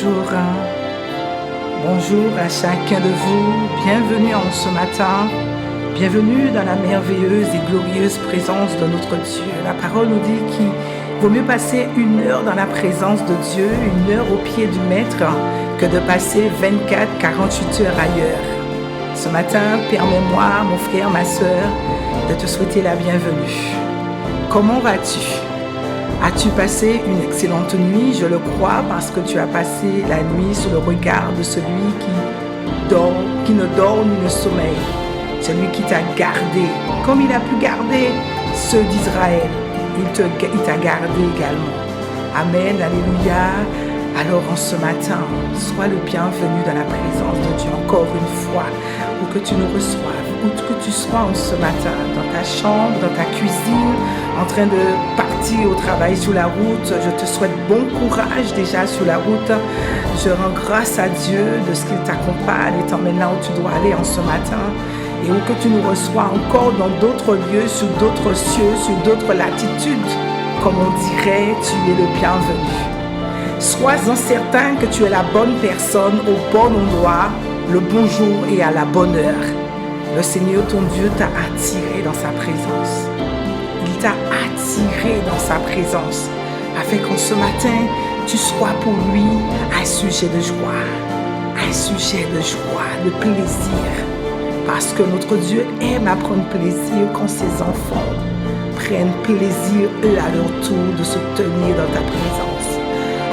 Bonjour, bonjour à chacun de vous, bienvenue en ce matin, bienvenue dans la merveilleuse et glorieuse présence de notre Dieu. La parole nous dit qu'il vaut mieux passer 1 heure dans la présence de Dieu, 1 heure au pied du Maître, que de passer 24-48 heures ailleurs. Ce matin, permets-moi, mon frère, ma sœur, de te souhaiter la bienvenue. Comment vas-tu? As-tu passé une excellente nuit? Je le crois parce que tu as passé la nuit sous le regard de celui qui ne dort ni ne sommeille. Celui qui t'a gardé, comme il a pu garder ceux d'Israël. Il t'a gardé également. Amen, alléluia. Alors en ce matin, sois le bienvenu dans la présence de Dieu encore une fois, où que tu nous reçoives, où que tu sois en ce matin, dans ta chambre, dans ta cuisine, en train de partir au travail sur la route. Je te souhaite bon courage déjà sur la route. Je rends grâce à Dieu de ce qu'il t'accompagne et t'emmène là où tu dois aller en ce matin. Et où que tu nous reçois encore dans d'autres lieux, sur d'autres cieux, sur d'autres latitudes, comme on dirait, tu es le bienvenu. Sois-en certain que tu es la bonne personne au bon endroit, le bon jour et à la bonne heure. Le Seigneur, ton Dieu, t'a attiré dans sa présence. Il t'a attiré dans sa présence, afin qu'en ce matin, tu sois pour lui un sujet de joie, de plaisir. Parce que notre Dieu aime à prendre plaisir quand ses enfants prennent plaisir, eux, à leur tour, de se tenir dans ta présence.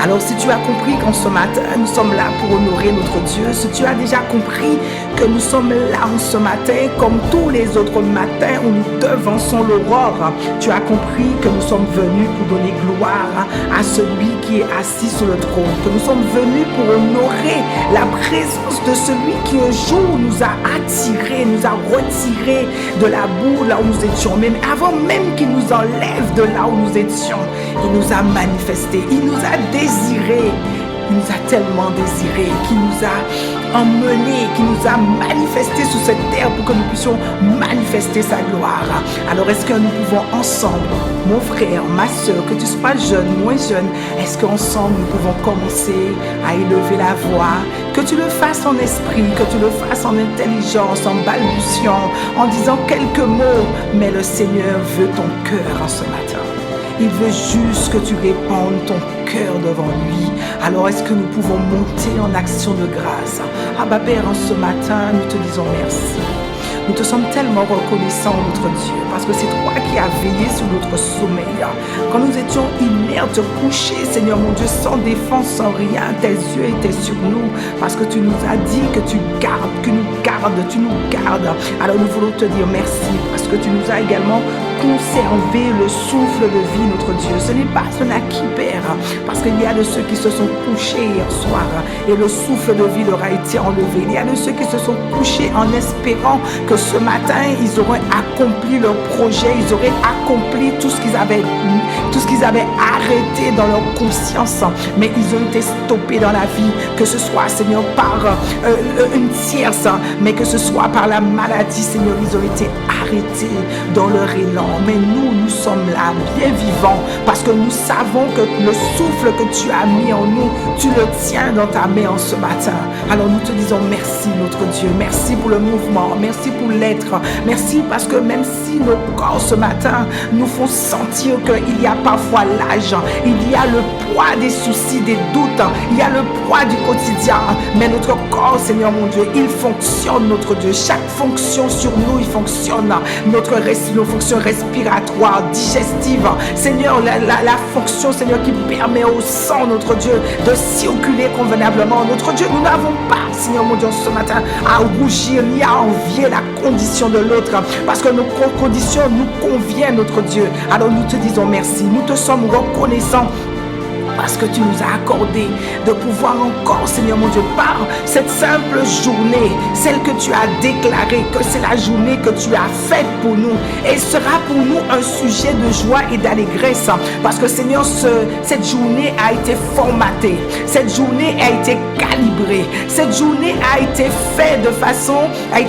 Alors si tu as compris qu'en ce matin, nous sommes là pour honorer notre Dieu, si tu as déjà compris que nous sommes là en ce matin, comme tous les autres matins où nous devançons l'aurore, tu as compris que nous sommes venus pour donner gloire à celui qui est assis sur le trône, que nous sommes venus pour honorer la présence de celui qui un jour nous a attirés, nous a retirés de la boue là où nous étions, même avant même qu'il nous enlève de là où nous étions, il nous a manifesté, il nous a désiré, il nous a tellement désiré, qu'il nous a emmenés, qu'il nous a manifesté sur cette terre pour que nous puissions manifester sa gloire. Alors est-ce que nous pouvons ensemble, mon frère, ma soeur, que tu sois jeune, moins jeune, est-ce qu'ensemble nous pouvons commencer à élever la voix, que tu le fasses en esprit, que tu le fasses en intelligence, en balbutiant, en disant quelques mots, mais le Seigneur veut ton cœur en ce matin. Il veut juste que tu répandes ton cœur devant lui. Alors est-ce que nous pouvons monter en action de grâce? Abba Père, en ce matin, nous te disons merci. Nous te sommes tellement reconnaissants, notre Dieu, parce que c'est toi qui as veillé sur notre sommeil. Quand nous étions inertes, couchés, Seigneur mon Dieu, sans défense, sans rien, tes yeux étaient sur nous, parce que tu nous as dit que tu gardes, tu nous gardes. Alors nous voulons te dire merci, parce que tu nous as également conservé le souffle de vie, notre Dieu. Ce n'est pas un acquis, Père, parce qu'il y a de ceux qui se sont couchés hier soir et le souffle de vie leur a été enlevé. Il y a de ceux qui se sont couchés en espérant que ce matin, ils auraient accompli leur projet, ils auraient accompli tout ce qu'ils avaient arrêté dans leur conscience, mais ils ont été stoppés dans la vie, que ce soit, Seigneur, par une tierce, mais que ce soit par la maladie, Seigneur, ils ont été arrêtés dans leur élan. Mais nous sommes là, bien vivants, parce que nous savons que le souffle que tu as mis en nous, tu le tiens dans ta main en ce matin. Alors nous te disons merci, notre Dieu, merci pour le mouvement, merci pour l'être, merci parce que même si nos corps ce matin nous font sentir qu'il y a parfois l'âge, il y a le poids des soucis, des doutes, il y a le poids du quotidien, mais notre corps, Seigneur mon Dieu, il fonctionne, notre Dieu, chaque fonction sur nous, il fonctionne, nos fonctions respiratoires, digestives, Seigneur, la fonction, Seigneur, qui permet au sang, notre Dieu, de circuler convenablement, notre Dieu, nous n'avons pas, Seigneur mon Dieu, ce matin, à rougir ni à envier la condition de l'autre, parce que nos conditions nous conviennent, notre Dieu. Alors nous te disons merci, nous te sommes reconnaissants parce que tu nous as accordé de pouvoir encore, Seigneur mon Dieu, par cette simple journée, celle que tu as déclarée, que c'est la journée que tu as faite pour nous, et sera pour nous un sujet de joie et d'allégresse, parce que, Seigneur, cette journée a été formatée, cette journée a été calibrée, cette journée a été faite de façon à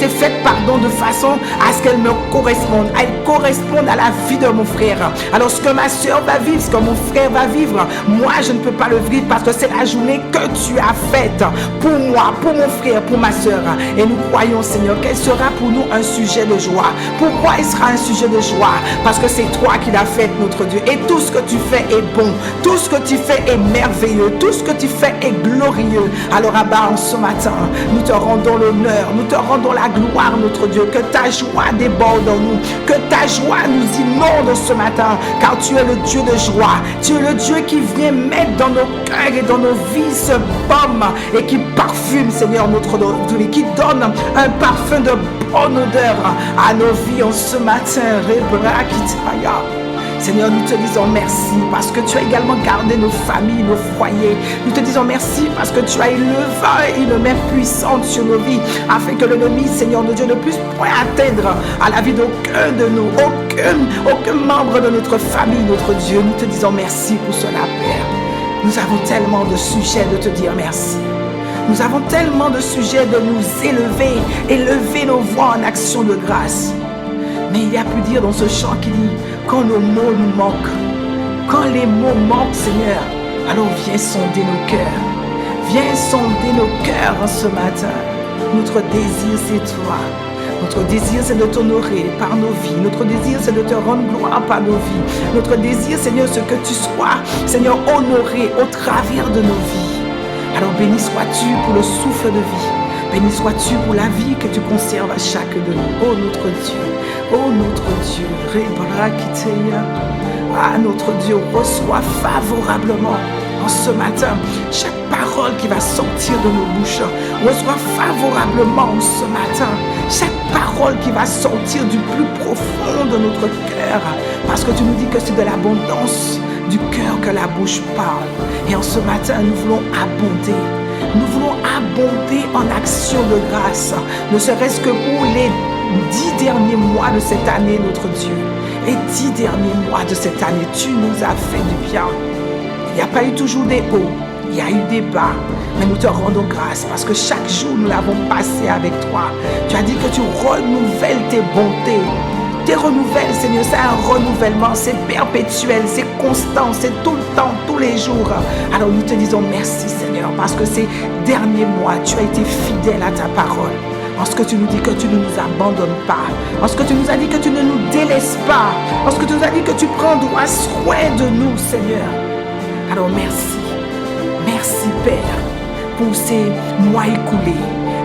ce qu'elle me corresponde, elle corresponde à la vie de mon frère. Alors ce que ma soeur va vivre, ce que mon frère va vivre, moi je ne peux pas le vivre parce que c'est la journée que tu as faite pour moi, pour mon frère, pour ma soeur. Et nous croyons, Seigneur, qu'elle sera pour nous un sujet de joie. Pourquoi il sera un sujet de joie? Parce que c'est toi qui l'as fait, notre Dieu. Et tout ce que tu fais est bon. Tout ce que tu fais est merveilleux. Tout ce que tu fais est glorieux. Alors, Abba, en ce matin, nous te rendons l'honneur. Nous te rendons la gloire, notre Dieu. Que ta joie déborde en nous. Que ta joie nous inonde ce matin. Car tu es le Dieu de joie. Tu es le Dieu qui vient mettre dans nos cœurs et dans nos vies ce baume et qui parfume, Seigneur, notre Dieu, qui donne un parfum de bonne odeur à nos vies en ce matin. Seigneur, nous te disons merci parce que tu as également gardé nos familles, nos foyers. Nous te disons merci parce que tu as élevé une main puissante sur nos vies afin que l'ennemi, Seigneur, notre Dieu, ne puisse point atteindre à la vie d'aucun de nous, aucun membre de notre famille, notre Dieu. Nous te disons merci pour cela, Père. Nous avons tellement de sujets de te dire merci. Nous avons tellement de sujets de nous élever nos voix en action de grâce. Mais il y a pu dire dans ce chant qui dit, quand nos mots nous manquent, quand les mots manquent, Seigneur, alors viens sonder nos cœurs. Viens sonder nos cœurs en ce matin. Notre désir, c'est toi. Notre désir, c'est de t'honorer par nos vies. Notre désir, c'est de te rendre gloire par nos vies. Notre désir, Seigneur, c'est que tu sois, Seigneur, honoré au travers de nos vies. Alors béni sois-tu pour le souffle de vie. Béni sois-tu pour la vie que tu conserves à chaque de nous. Oh notre Dieu, oh notre Dieu, ah notre Dieu, reçois favorablement en ce matin chaque parole qui va sortir de nos bouches. Reçois favorablement en ce matin chaque parole qui va sortir du plus profond de notre cœur. Parce que tu nous dis que c'est de l'abondance du cœur que la bouche parle. Et en ce matin, nous voulons abonder. Nous voulons abonder en action de grâce, ne serait-ce que pour les 10 derniers mois de cette année, notre Dieu. Les 10 derniers mois de cette année, tu nous as fait du bien. Il n'y a pas eu toujours des hauts, il y a eu des bas, mais nous te rendons grâce parce que chaque jour, nous l'avons passé avec toi. Tu as dit que tu renouvelles tes bontés. Tes renouvelles, Seigneur, c'est un renouvellement, c'est perpétuel, c'est constant, c'est tout le temps, tous les jours. Alors nous te disons merci, Seigneur, parce que ces derniers mois, tu as été fidèle à ta parole. En ce que tu nous dis que tu ne nous abandonnes pas, en ce que tu nous as dit que tu ne nous délaisses pas, en ce que tu nous as dit que tu prendras soin de nous, Seigneur. Alors merci, merci Père, pour ces mois écoulés.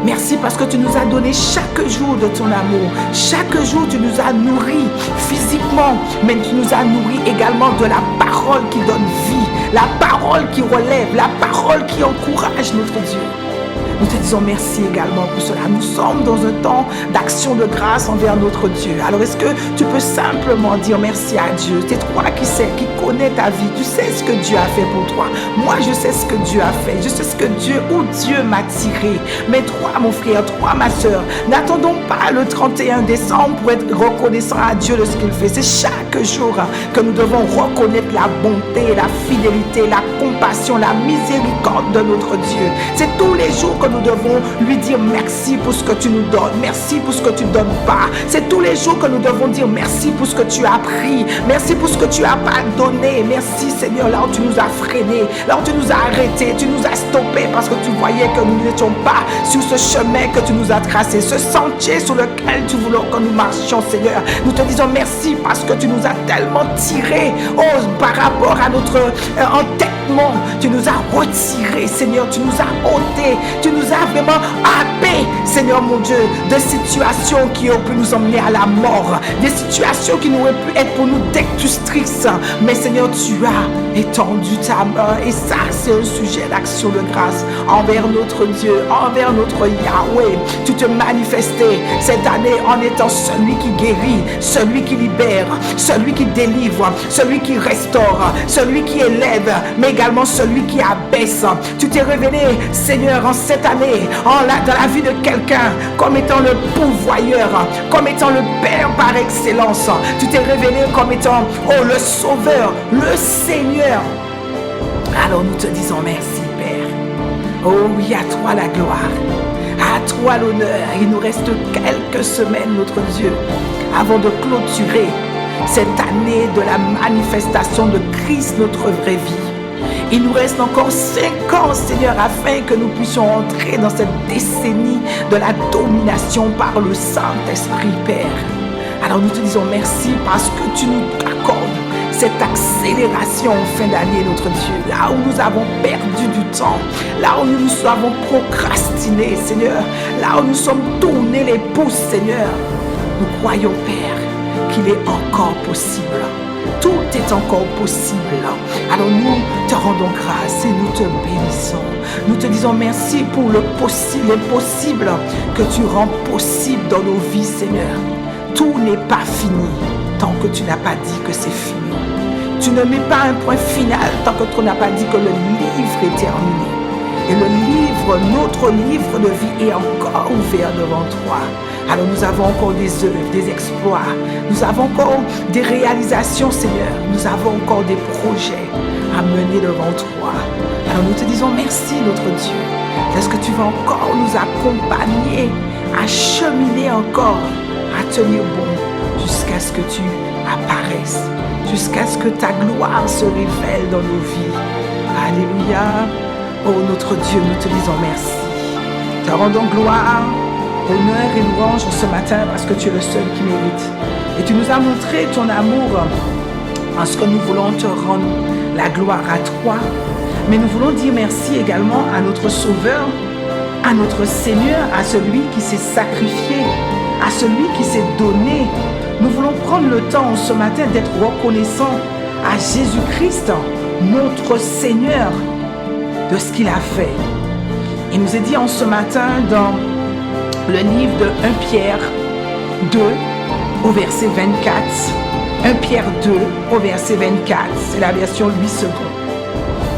Merci parce que tu nous as donné chaque jour de ton amour. Chaque jour, tu nous as nourris physiquement, mais tu nous as nourris également de la parole qui donne vie, la parole qui relève, la parole qui encourage notre Dieu. Nous te disons merci également pour cela. Nous sommes dans un temps d'action de grâce envers notre Dieu. Alors est-ce que tu peux simplement dire merci à Dieu? C'est toi qui sais, qui connais ta vie. Tu sais ce que Dieu a fait pour toi. Moi, je sais ce que Dieu a fait. Je sais ce que Dieu m'a tiré. Mais toi, mon frère, toi, ma soeur, n'attendons pas le 31 décembre pour être reconnaissant à Dieu de ce qu'il fait. C'est chaque jour que nous devons reconnaître la bonté, la fidélité, la compassion, la miséricorde de notre Dieu. C'est tous les jours que nous devons lui dire merci pour ce que tu nous donnes, merci pour ce que tu ne donnes pas. C'est tous les jours que nous devons dire merci pour ce que tu as pris, merci pour ce que tu as pas donné. Merci Seigneur, là où tu nous as freinés, là où tu nous as arrêtés, tu nous as stoppés parce que tu voyais que nous n'étions pas sur ce chemin que tu nous as tracé, ce sentier sur lequel tu voulais que nous marchions, Seigneur. Nous te disons merci parce que tu nous as tellement tirés, par rapport à notre entêtement. Tu nous as retirés, Seigneur, tu nous as ôtés, tu nous as vraiment happés, Seigneur mon Dieu, de situations qui auraient pu nous emmener à la mort, des situations qui n'auraient pu être pour nous destructrices. Mais Seigneur, tu as étendu ta main et ça, c'est un sujet d'action de grâce envers notre Dieu, envers notre Yahweh. Tu te manifestais cette année en étant celui qui guérit, celui qui libère, celui qui délivre, celui qui restaure, celui qui élève, mais également celui qui abaisse. Tu t'es révélé, Seigneur, en cette année, dans la vie de quelqu'un, comme étant le pourvoyeur, comme étant le Père par excellence. Tu t'es révélé comme étant, le Sauveur, le Seigneur. Alors nous te disons merci, Père. Oh oui, à toi la gloire, à toi l'honneur. Il nous reste quelques semaines, notre Dieu, avant de clôturer cette année de la manifestation de Christ, notre vraie vie. Il nous reste encore 5 ans, Seigneur, afin que nous puissions entrer dans cette décennie de la domination par le Saint-Esprit, Père. Alors nous te disons merci parce que tu nous accordes cette accélération en fin d'année, notre Dieu. Là où nous avons perdu du temps, là où nous avons procrastiné, Seigneur, là où nous sommes tournés les pouces, Seigneur, nous croyons, Père, qu'il est encore possible. Tout est encore possible. Alors nous te rendons grâce et nous te bénissons. Nous te disons merci pour le possible, l'impossible que tu rends possible dans nos vies, Seigneur. Tout n'est pas fini tant que tu n'as pas dit que c'est fini. Tu ne mets pas un point final tant que tu n'as pas dit que le livre est terminé. Et le livre, notre livre de vie est encore ouvert devant toi. Alors nous avons encore des œuvres, des exploits. Nous avons encore des réalisations, Seigneur. Nous avons encore des projets à mener devant toi. Alors nous te disons merci, notre Dieu. Est-ce que tu vas encore nous accompagner à cheminer encore, à tenir bon jusqu'à ce que tu apparaisses, jusqu'à ce que ta gloire se révèle dans nos vies. Alléluia. Oh notre Dieu, nous te disons merci. Te rendons gloire, honneur et louange ce matin parce que tu es le seul qui mérite. Et tu nous as montré ton amour en ce que nous voulons te rendre la gloire à toi. Mais nous voulons dire merci également à notre Sauveur, à notre Seigneur, à celui qui s'est sacrifié, à celui qui s'est donné. Nous voulons prendre le temps ce matin d'être reconnaissants à Jésus-Christ, notre Seigneur, de ce qu'il a fait. Il nous est dit en ce matin dans le livre de 1 Pierre 2 au verset 24. 1 Pierre 2 au verset 24, c'est la version 8 secondes.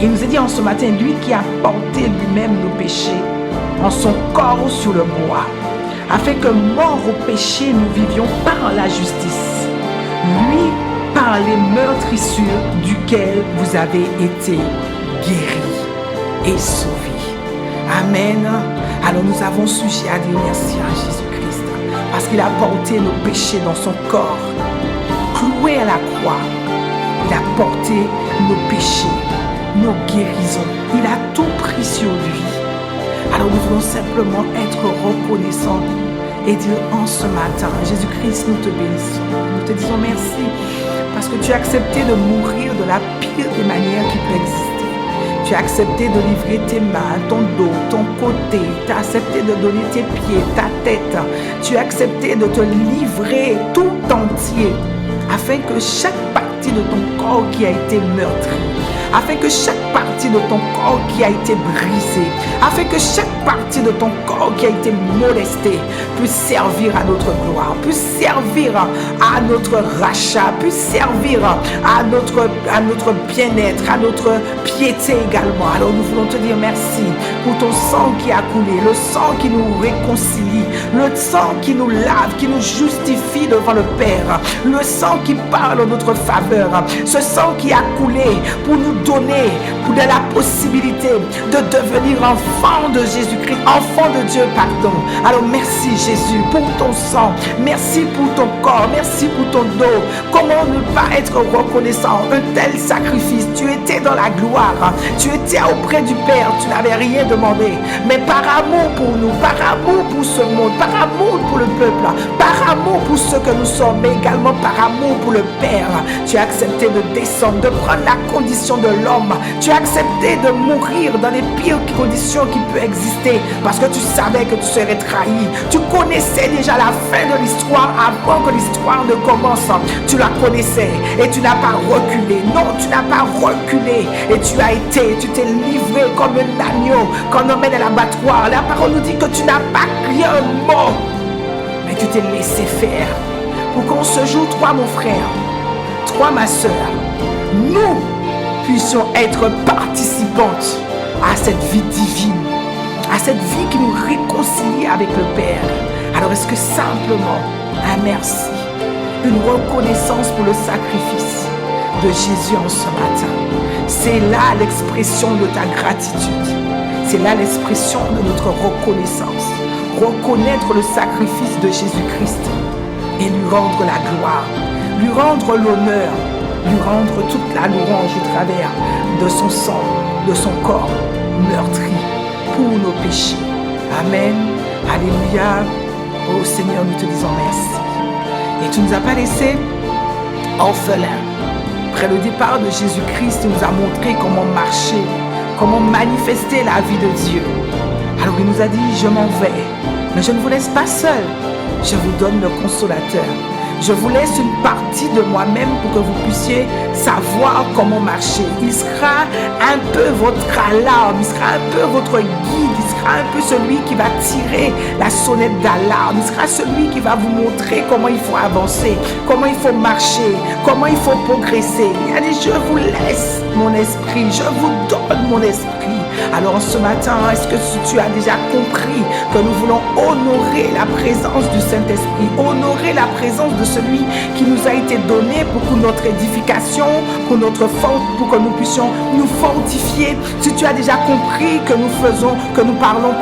Il nous est dit en ce matin, lui qui a porté lui-même nos péchés en son corps sur le bois, afin que mort au péché, nous vivions par la justice. Lui, par les meurtrissures duquel vous avez été guéris et sauvés. Amen. Alors nous avons sujet à dire merci à Jésus-Christ parce qu'il a porté nos péchés dans son corps. Cloué à la croix, il a porté nos péchés, nos guérisons. Il a tout pris sur lui. Alors nous voulons simplement être reconnaissants et dire en ce matin, Jésus-Christ, nous te bénissons. Nous te disons merci parce que tu as accepté de mourir de la pire des manières qui peut exister. Tu as accepté de livrer tes mains, ton dos, ton côté. Tu as accepté de donner tes pieds, ta tête. Tu as accepté de te livrer tout entier afin que chaque partie de ton corps qui a été meurtrie, afin que chaque partie de ton corps qui a été brisée, afin que chaque partie de ton corps qui a été molestée puisse servir à notre gloire, puisse servir à notre rachat, puisse servir à notre bien-être, à notre piété également. Alors nous voulons te dire merci pour ton sang qui a coulé, le sang qui nous réconcilie, le sang qui nous lave, qui nous justifie devant le Père, le sang qui parle en notre faveur, ce sang qui a coulé pour nous donner pour de la possibilité de devenir enfant de Jésus-Christ, enfant de Dieu, pardon. Alors merci Jésus pour ton sang, merci pour ton corps, merci pour ton dos. Comment ne pas être reconnaissant? Un tel sacrifice, tu étais dans la gloire, tu étais auprès du Père, tu n'avais rien demandé, mais par amour pour nous, par amour pour ce monde, par amour pour le peuple, par amour pour ceux que nous sommes, mais également par amour pour le Père, tu as accepté de descendre, de prendre la condition de l'homme. Tu as accepté de mourir dans les pires conditions qui peuvent exister parce que tu savais que tu serais trahi. Tu connaissais déjà la fin de l'histoire avant que l'histoire ne commence. Tu la connaissais et tu n'as pas reculé. Non, tu n'as pas reculé et tu t'es livré comme un agneau qu'on emmène à l'abattoir. La parole nous dit que tu n'as pas crié un mot, mais tu t'es laissé faire pour qu'on se joue, toi mon frère, toi ma soeur, nous puissions être participantes à cette vie divine, à cette vie qui nous réconcilie avec le Père. Alors est-ce que simplement un merci, une reconnaissance pour le sacrifice de Jésus en ce matin, c'est là l'expression de ta gratitude, c'est là l'expression de notre reconnaissance. Reconnaître le sacrifice de Jésus-Christ et lui rendre la gloire, lui rendre l'honneur, lui rendre toute la louange au travers de son sang de son corps meurtri pour nos péchés. Amen. Alléluia. Oh Seigneur, nous te disons merci. Et tu ne nous as pas laissés orphelins. Après le départ de Jésus-Christ, il nous a montré comment marcher, comment manifester la vie de Dieu. Alors il nous a dit, je m'en vais, mais je ne vous laisse pas seul. Je vous donne le consolateur. Je vous laisse une partie de moi-même pour que vous puissiez savoir comment marcher. Il sera un peu votre alarme, il sera un peu votre guide, il sera un peu celui qui va tirer la sonnette d'alarme, il sera celui qui va vous montrer comment il faut avancer, comment il faut marcher, comment il faut progresser. Il a dit, je vous laisse mon esprit, je vous donne mon esprit. Alors ce matin, est-ce que tu as déjà compris que nous voulons honorer la présence du Saint-Esprit, honorer la présence de celui qui nous a été donné pour notre édification, pour notre force, pour que nous puissions nous fortifier. Si tu as déjà compris que nous parlons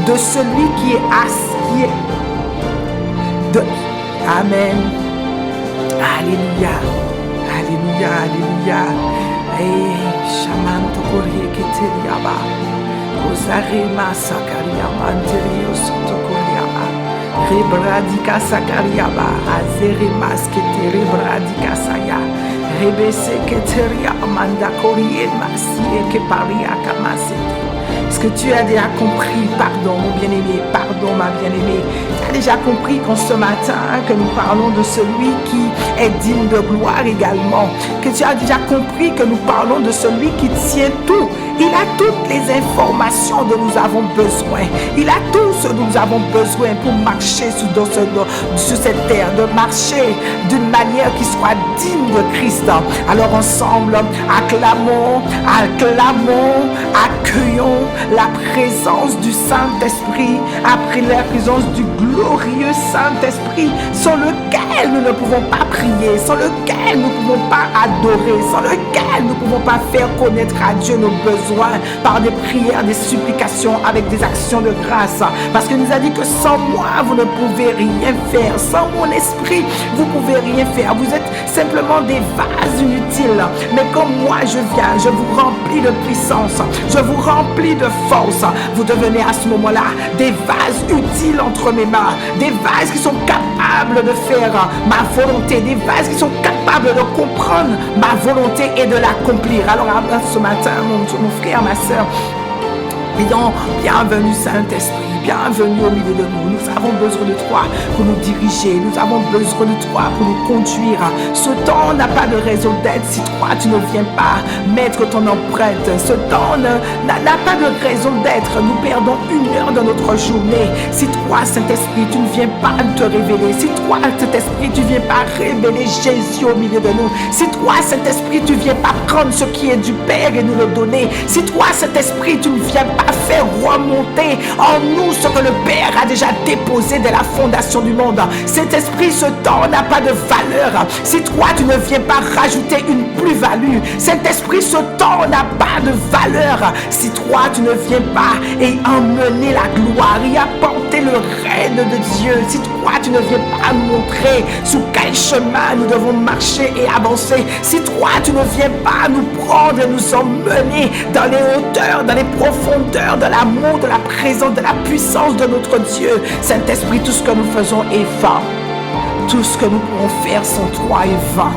de celui qui est assis. Amen. Alléluia. Alléluia. Alléluia. Shaman Tokorie Keteriaba. Ozarema Sakariama Anterio Sotokoriaba. Rebradika Sakariaba. Azeremas Keteri Bradika Saya. Rebese Keteria Amanda Korie Masie Keparia Kamasete. Est-ce que tu as déjà compris, pardon mon bien-aimé, pardon ma bien-aimée, tu as déjà compris qu'en ce matin que nous parlons de celui qui est digne de gloire également, que tu as déjà compris que nous parlons de celui qui tient tout. Il a toutes les informations dont nous avons besoin. Il a tout ce dont nous avons besoin pour marcher sur cette terre, de marcher d'une manière qui soit digne de Christ. Alors ensemble, acclamons, accueillons la présence du Saint-Esprit, après la présence du glorieux Saint-Esprit, sans lequel nous ne pouvons pas prier, sans lequel nous ne pouvons pas adorer, sans lequel nous ne pouvons pas faire connaître à Dieu nos besoins par des prières, des supplications, avec des actions de grâce. Parce qu'il nous a dit que sans moi, vous ne pouvez rien faire. Sans mon esprit, vous ne pouvez rien faire. Vous êtes simplement des vases inutiles. Mais comme moi, je viens, je vous remplis de puissance, je vous remplis de force. Vous devenez à ce moment-là des vases utiles entre mes mains, des vases qui sont capables de faire ma volonté, des vases qui sont capables de comprendre ma volonté et de l'accomplir. Alors ce matin, mon frère, ma soeur, bienvenue Saint-Esprit, bienvenue au milieu de nous. Nous avons besoin de toi pour nous diriger, nous avons besoin de toi pour nous conduire. Ce temps n'a pas de raison d'être si toi tu ne viens pas mettre ton empreinte. Ce temps n'a pas de raison d'être. Nous perdons 1 heure de notre journée si toi Saint-Esprit tu ne viens pas te révéler, si toi Saint-Esprit tu ne viens pas révéler Jésus au milieu de nous, si toi Saint-Esprit tu ne viens pas prendre ce qui est du Père et nous le donner, si toi Saint-Esprit tu ne viens pas faire remonter en nous ce que le Père a déjà déposé dès la fondation du monde. Cet esprit, ce temps n'a pas de valeur si toi tu ne viens pas rajouter une plus-value. Cet esprit, ce temps n'a pas de valeur si toi tu ne viens pas et emmener la gloire et apporter le règne de Dieu. Si toi tu ne viens pas montrer sur quel chemin nous devons marcher et avancer, si toi tu ne viens pas nous prendre et nous emmener dans les hauteurs, dans les profondeurs de l'amour, de la présence, de la puissance de notre Dieu. Saint-Esprit, tout ce que nous faisons est vain. Tout ce que nous pourrons faire sans toi est vain.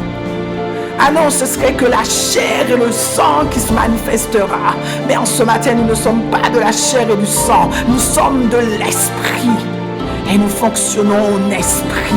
Ah non, ce serait que la chair et le sang qui se manifestera. Mais en ce matin, nous ne sommes pas de la chair et du sang. Nous sommes de l'esprit. Et nous fonctionnons en esprit.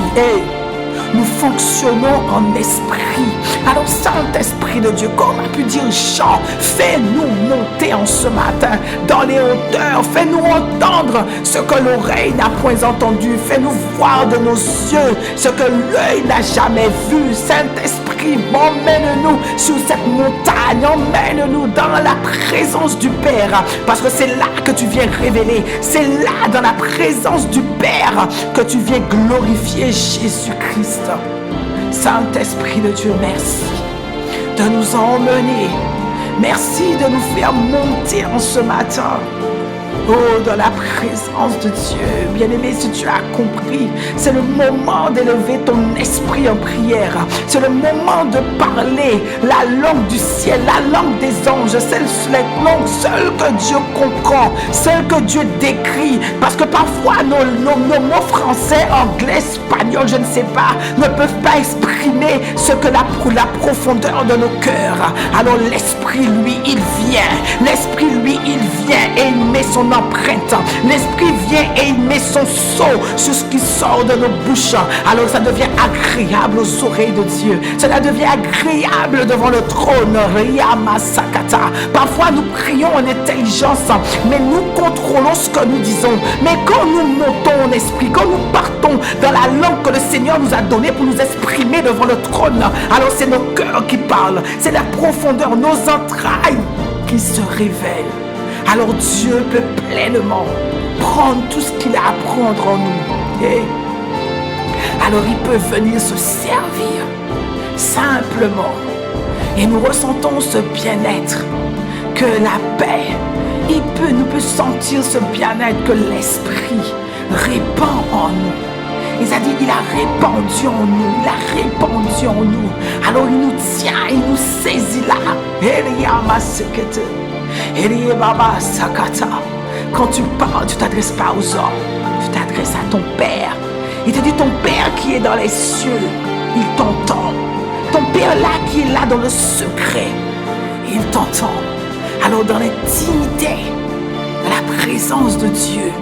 Nous fonctionnons en esprit. Alors Saint-Esprit de Dieu, comme a pu dire Jean, fais-nous monter en ce matin dans les hauteurs. Fais-nous entendre ce que l'oreille n'a point entendu. Fais-nous voir de nos yeux ce que l'œil n'a jamais vu. Saint-Esprit, emmène-nous sur cette montagne. Emmène-nous dans la présence du Père. Parce que c'est là que tu viens révéler. C'est là, dans la présence du Père, que tu viens glorifier Jésus-Christ. Saint-Esprit de Dieu, merci de nous emmener. Merci de nous faire monter en ce matin. Oh, dans la présence de Dieu. Bien-aimé, si tu as compris, c'est le moment d'élever ton esprit en prière. C'est le moment de parler la langue du ciel, la langue des anges, la langue seule que Dieu comprend, celle que Dieu décrit. Parce que parfois, nos mots français, anglais, espagnol, je ne sais pas, ne peuvent pas exprimer ce que la profondeur de nos cœurs. Alors l'Esprit, lui, il vient. L'Esprit, lui, il vient et il met son empreinte. L'Esprit vient et il met son sceau sur ce qui sort de nos bouches. Alors ça devient agréable aux oreilles de Dieu. Cela devient agréable devant le trône. Parfois nous prions en intelligence, mais nous contrôlons ce que nous disons. Mais quand nous montons en esprit, quand nous partons dans la langue que le Seigneur nous a donnée pour nous exprimer devant le trône, alors c'est nos cœurs qui parlent. C'est la profondeur, nos entrailles qui se révèlent. Alors Dieu peut pleinement prendre tout ce qu'il a à prendre en nous. Et alors il peut venir se servir simplement. Et nous ressentons ce bien-être, que la paix, nous peut sentir ce bien-être que l'Esprit répand en nous. Il a dit, il a répandu en nous, il a répandu en nous. Alors il nous tient, il nous saisit là. Quand tu parles, tu ne t'adresses pas aux hommes, tu t'adresses à ton Père. Il te dit, ton Père qui est dans les cieux, il t'entend. Ton Père là qui est là dans le secret, il t'entend. Alors dans l'intimité, dans la présence de Dieu,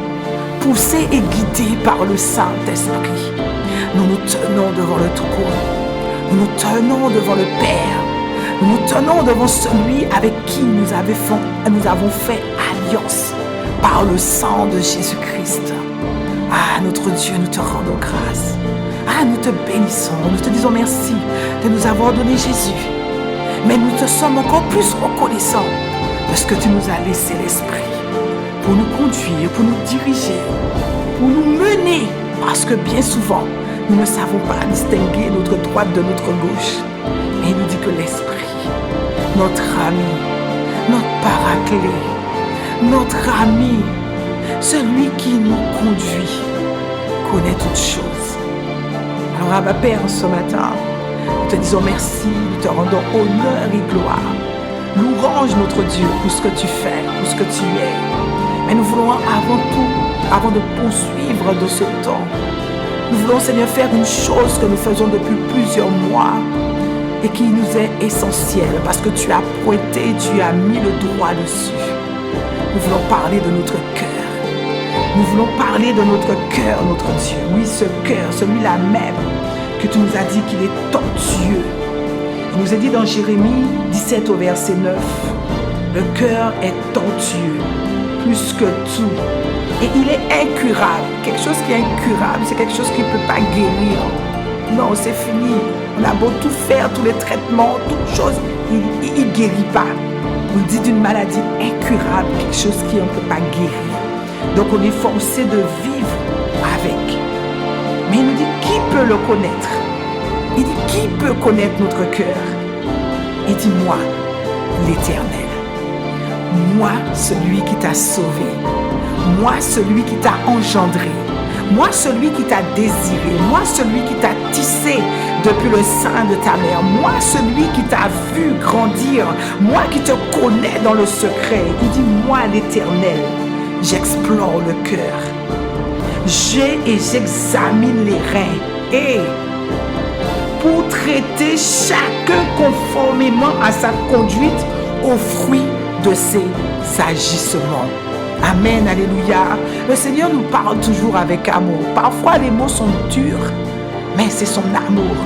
poussé et guidé par le Saint-Esprit, nous nous tenons devant le trône, nous nous tenons devant le Père, nous nous tenons devant celui avec qui nous avons fait alliance par le sang de Jésus-Christ. Ah, notre Dieu, nous te rendons grâce. Ah, nous te bénissons, nous te disons merci de nous avoir donné Jésus. Mais nous te sommes encore plus reconnaissants de ce que tu nous as laissé l'Esprit pour nous conduire, pour nous diriger, pour nous mener. Parce que bien souvent, nous ne savons pas distinguer notre droite de notre gauche. Mais il nous dit que l'Esprit, notre ami, notre paraclet, notre ami, celui qui nous conduit, connaît toutes choses. Alors, Abba Père, ce matin, nous te disons merci, nous te rendons honneur et gloire. Louange notre Dieu pour ce que tu fais, pour ce que tu es. Mais nous voulons avant tout, avant de poursuivre de ce temps, nous voulons, Seigneur, faire une chose que nous faisons depuis plusieurs mois et qui nous est essentielle parce que tu as pointé, tu as mis le doigt dessus. Nous voulons parler de notre cœur. Nous voulons parler de notre cœur, notre Dieu. Oui, ce cœur, celui-là même que tu nous as dit qu'il est tortueux. Il nous est dit dans Jérémie 17 au verset 9, le cœur est tortueux, plus que tout. Et il est incurable. Quelque chose qui est incurable, c'est quelque chose qui ne peut pas guérir. Non, c'est fini. On a beau tout faire, tous les traitements, toutes choses, il ne guérit pas. On dit d'une maladie incurable, quelque chose qui ne peut pas guérir. Donc on est forcé de vivre avec. Mais il nous dit, qui peut le connaître? Il dit, qui peut connaître notre cœur? Il dit, moi, l'Éternel. Moi, celui qui t'a sauvé. Moi, celui qui t'a engendré. Moi, celui qui t'a désiré. Moi, celui qui t'a tissé depuis le sein de ta mère. Moi, celui qui t'a vu grandir. Moi qui te connais dans le secret. Il dit, moi, l'Éternel. J'explore le cœur. J'examine les reins. Et pour traiter chacun conformément à sa conduite au fruit de ses agissements. Amen, alléluia. Le Seigneur nous parle toujours avec amour. Parfois les mots sont durs, mais c'est son amour.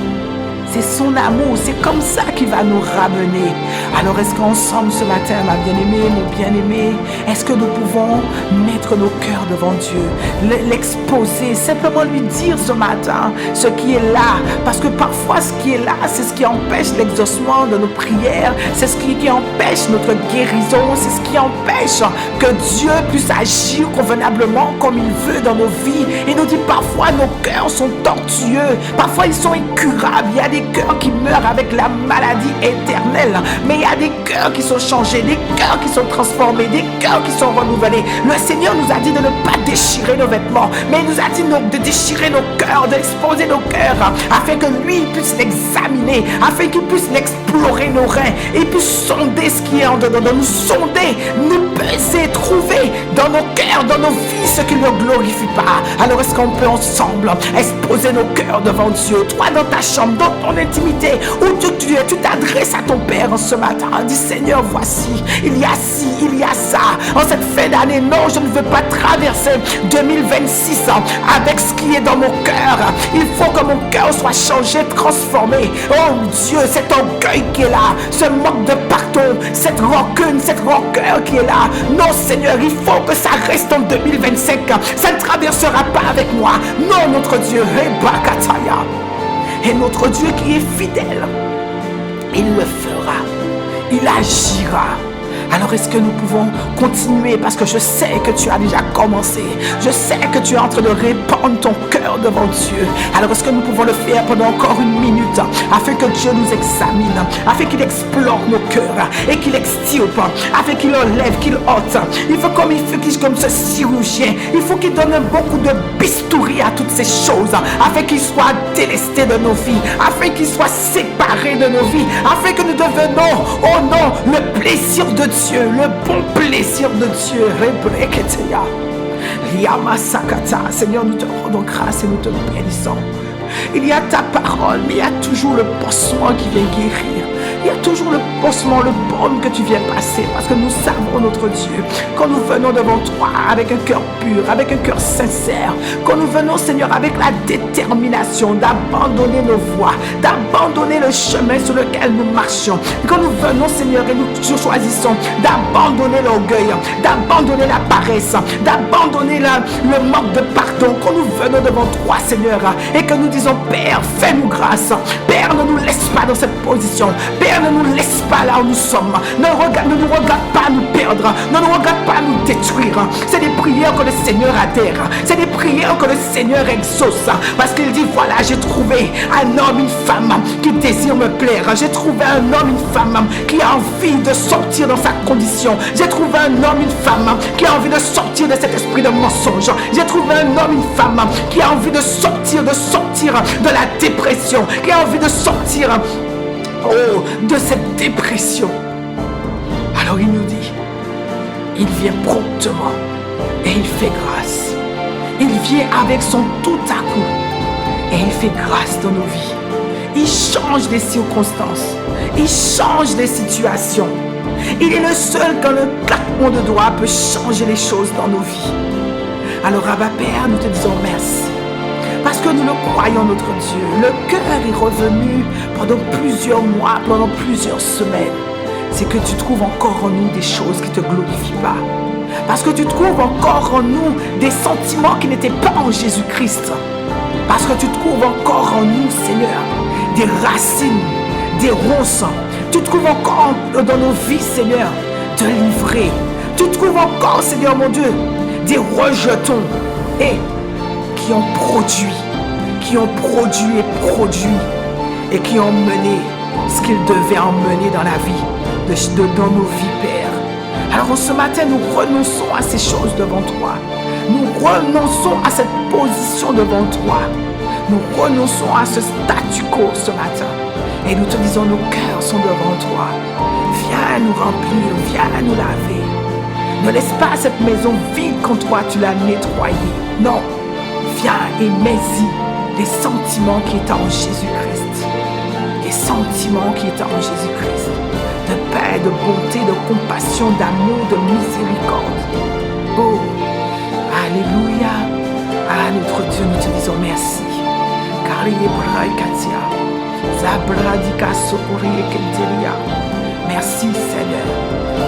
C'est son amour, c'est comme ça qu'il va nous ramener. Alors est-ce qu'ensemble ce matin, ma bien-aimée, mon bien-aimé, est-ce que nous pouvons mettre nos cœurs devant Dieu, l'exposer, simplement lui dire ce matin ce qui est là. Parce que parfois ce qui est là, c'est ce qui empêche l'exaucement de nos prières, c'est ce qui empêche notre guérison, c'est ce qui empêche que Dieu puisse agir convenablement comme il veut dans nos vies. Il nous dit parfois nos cœurs sont tortueux, parfois ils sont incurables, il y a des des cœurs qui meurent avec la maladie éternelle, mais il y a des cœurs qui sont changés, des cœurs qui sont transformés, des cœurs qui sont renouvelés. Le Seigneur nous a dit de ne pas déchirer nos vêtements, mais il nous a dit de déchirer nos cœurs, d'exposer nos cœurs, afin que lui puisse l'examiner, afin qu'il puisse explorer nos reins, et puisse sonder ce qui est en dedans, nous sonder, nous peser, trouver dans nos cœurs, dans nos vies, ce qui ne le glorifie pas. Alors est-ce qu'on peut ensemble exposer nos cœurs devant Dieu, toi dans ta chambre, dans ton intimité, où tu es, tu t'adresses à ton Père en ce matin, dis Seigneur, voici, il y a ci, il y a ça, en cette fin d'année, non, je ne veux pas traverser 2026 avec ce qui est dans mon cœur. Il faut que mon cœur soit changé, transformé. Oh Dieu, cet orgueil qui est là, ce manque de pardon, cette rancune, cette rancœur qui est là. Non Seigneur, il faut que ça reste en 2025. Ça ne traversera pas avec moi. Non, notre Dieu, et notre Dieu qui est fidèle, il le fera, il agira. Alors est-ce que nous pouvons continuer, parce que je sais que tu as déjà commencé, je sais que tu es en train de répandre ton cœur devant Dieu. Alors est-ce que nous pouvons le faire pendant encore une minute, afin que Dieu nous examine, afin qu'il explore nos cœurs et qu'il extirpe, afin qu'il enlève, qu'il ôte. Il faut comme ce chirurgien, il faut qu'il donne beaucoup de bistouri à toutes ces choses, afin qu'il soit délesté de nos vies, afin qu'il soit séparé de nos vies, afin que nous devenons, oh non, le plaisir de Dieu, le bon plaisir de Dieu. Seigneur, nous te rendons grâce et nous te bénissons. Il y a ta parole, mais il y a toujours le pansement qui vient guérir. Il y a toujours le pansement, le baume que tu viens passer, parce que nous savons, notre Dieu, quand nous venons devant toi avec un cœur pur, avec un cœur sincère, quand nous venons, Seigneur, avec la détermination d'abandonner nos voies, d'abandonner le chemin sur lequel nous marchons, quand nous venons, Seigneur, et nous choisissons d'abandonner l'orgueil, d'abandonner la paresse, d'abandonner le manque de pardon, quand nous venons devant toi, Seigneur, et que nous disons, Père, fais-nous grâce, Père, ne nous laisse pas dans cette position, Père, ne nous laisse pas là où nous sommes. Ne nous regarde pas nous perdre. Ne nous regarde pas nous détruire. C'est des prières que le Seigneur adhère. C'est des prières que le Seigneur exauce. Parce qu'il dit, voilà, j'ai trouvé un homme, une femme qui désire me plaire. J'ai trouvé un homme, une femme qui a envie de sortir dans sa condition. J'ai trouvé un homme, une femme qui a envie de sortir de cet esprit de mensonge. J'ai trouvé un homme, une femme qui a envie de sortir de la dépression, qui a envie de sortir de cette dépression. Alors il nous dit, il vient promptement et il fait grâce. Il vient avec son tout à coup et il fait grâce dans nos vies. Il change des circonstances, il change des situations. Il est le seul quand le claquement de doigts peut changer les choses dans nos vies. Alors Abba Père, nous te disons merci. Parce que nous le croyons, notre Dieu. Le cœur est revenu pendant plusieurs mois, pendant plusieurs semaines. C'est que tu trouves encore en nous des choses qui ne te glorifient pas. Parce que tu trouves encore en nous des sentiments qui n'étaient pas en Jésus-Christ. Parce que tu trouves encore en nous, Seigneur, des racines, des ronces. Tu trouves encore dans nos vies, Seigneur, de livrer. Tu trouves encore, Seigneur mon Dieu, des rejetons. Et qui ont produit et qui ont mené ce qu'ils devaient emmener dans la vie, dans nos vies, Père. Alors ce matin, nous renonçons à ces choses devant toi. Nous renonçons à cette position devant toi. Nous renonçons à ce statu quo ce matin. Et nous te disons, nos cœurs sont devant toi. Viens nous remplir, viens nous laver. Ne laisse pas cette maison vide quand toi tu l'as nettoyée. Non. Viens et mets-y les sentiments qui étaient en Jésus-Christ. Les sentiments qui étaient en Jésus-Christ. De paix, de bonté, de compassion, d'amour, de miséricorde. Oh, alléluia. Ah, notre Dieu, nous te disons merci. Car il est Katia. Zabradika Sokori Kenteria. Merci Seigneur.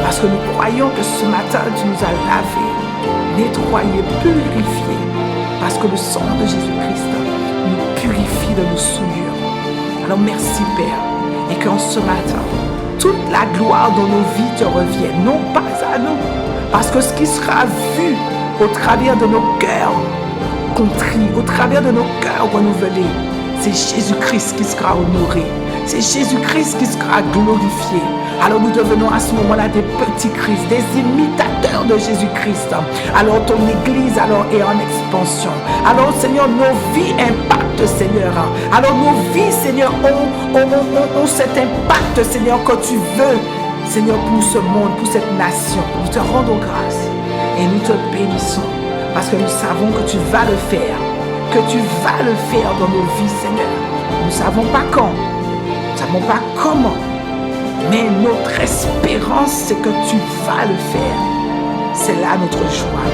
Parce que nous croyons que ce matin, tu nous as lavés, nettoyés, purifiés. Parce que le sang de Jésus-Christ nous purifie de nos souillures. Alors merci Père. Et qu'en ce matin, toute la gloire dans nos vies te revienne. Non pas à nous. Parce que ce qui sera vu au travers de nos cœurs contrits, au travers de nos cœurs renouvelés, c'est Jésus-Christ qui sera honoré. C'est Jésus-Christ qui sera glorifié. Alors nous devenons à ce moment-là des petits Christ, des imitateurs de Jésus-Christ. Alors ton Église alors est en expansion. Alors Seigneur, nos vies impactent, Seigneur. Alors nos vies, Seigneur, ont cet impact, Seigneur, que tu veux, Seigneur, pour ce monde, pour cette nation. Nous te rendons grâce et nous te bénissons parce que nous savons que tu vas le faire. Que tu vas le faire dans nos vies, Seigneur. Nous ne savons pas quand. Nous ne savons pas comment, mais notre espérance, c'est que tu vas le faire. C'est là notre joie.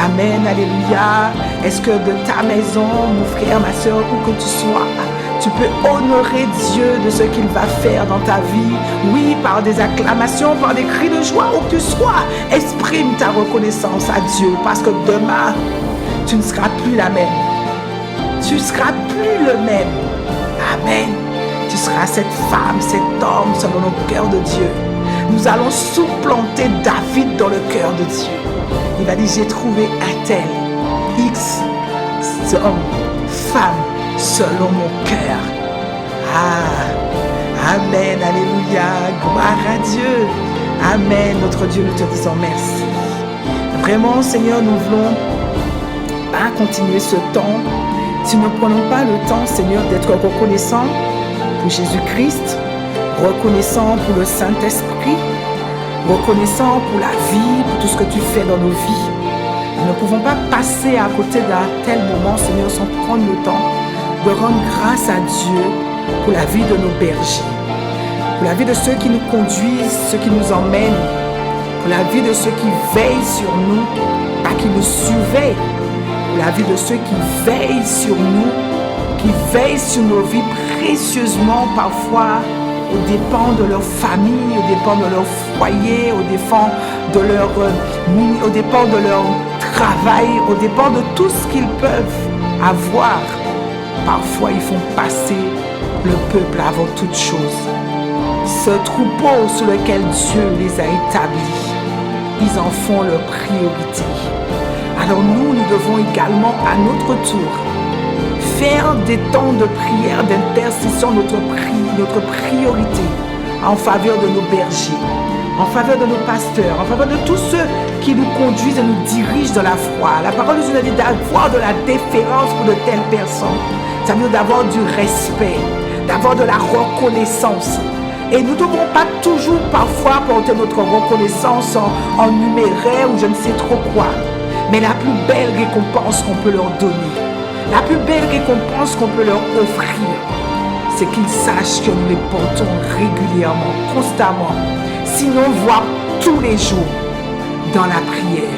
Amen, alléluia. Est-ce que de ta maison, mon frère, ma soeur, où que tu sois, tu peux honorer Dieu de ce qu'il va faire dans ta vie? Oui, par des acclamations, par des cris de joie, où que tu sois, exprime ta reconnaissance à Dieu, parce que demain, tu ne seras plus la même. Tu ne seras plus le même. Amen. Tu seras cette femme, cet homme selon le cœur de Dieu. Nous allons supplanter David dans le cœur de Dieu. Il va dire, j'ai trouvé un tel, X, homme, femme, selon mon cœur. Ah, amen, alléluia, gloire à Dieu. Amen, notre Dieu, nous te disons merci. Vraiment, Seigneur, nous voulons pas continuer ce temps si nous ne prenons pas le temps, Seigneur, d'être reconnaissants pour Jésus-Christ, reconnaissant pour le Saint-Esprit, reconnaissant pour la vie, pour tout ce que tu fais dans nos vies. Nous ne pouvons pas passer à côté d'un tel moment, Seigneur, sans prendre le temps de rendre grâce à Dieu pour la vie de nos bergers, pour la vie de ceux qui nous conduisent, ceux qui nous emmènent, pour la vie de ceux qui veillent sur nous, pas qui nous surveillent, pour la vie de ceux qui veillent sur nous, qui veillent sur nos vies précieusement, parfois aux dépens de leur famille, aux dépens de leur foyer, aux dépens de leur travail, aux dépens de tout ce qu'ils peuvent avoir. Parfois, ils font passer le peuple avant toute chose. Ce troupeau sur lequel Dieu les a établis, ils en font leur priorité. Alors nous devons également à notre tour faire des temps de prière, d'intercession, notre priorité en faveur de nos bergers, en faveur de nos pasteurs, en faveur de tous ceux qui nous conduisent et nous dirigent dans la foi. La parole nous dit d'avoir de la déférence pour de telles personnes. Ça veut dire d'avoir du respect, d'avoir de la reconnaissance. Et nous ne devons pas toujours parfois porter notre reconnaissance en numéraire ou je ne sais trop quoi. Mais la plus belle récompense qu'on peut leur donner, la plus belle récompense qu'on peut leur offrir, c'est qu'ils sachent que nous les portons régulièrement, constamment, sinon voire tous les jours, dans la prière,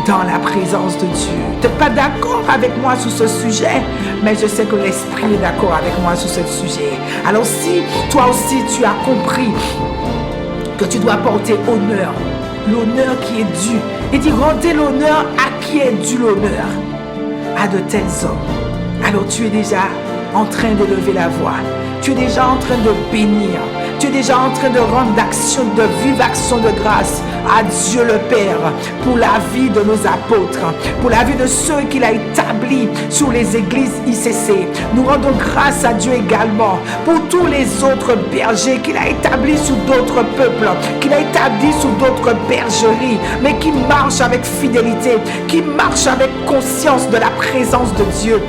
dans la présence de Dieu. Tu n'es pas d'accord avec moi sur ce sujet, mais je sais que l'Esprit est d'accord avec moi sur ce sujet. Alors si toi aussi tu as compris que tu dois porter honneur, l'honneur qui est dû, il dit rendez l'honneur à qui est dû l'honneur, à de tels hommes. Alors tu es déjà en train de lever la voix, tu es déjà en train de bénir, tu es déjà en train de rendre de vive action de grâce à Dieu le Père pour la vie de nos apôtres, pour la vie de ceux qu'il a établis sur les églises ICC. Nous rendons grâce à Dieu également pour tous les autres bergers qu'il a établis sur d'autres peuples, qu'il a établis sur d'autres bergeries, mais qui marchent avec fidélité, qui marchent avec conscience de la présence de Dieu.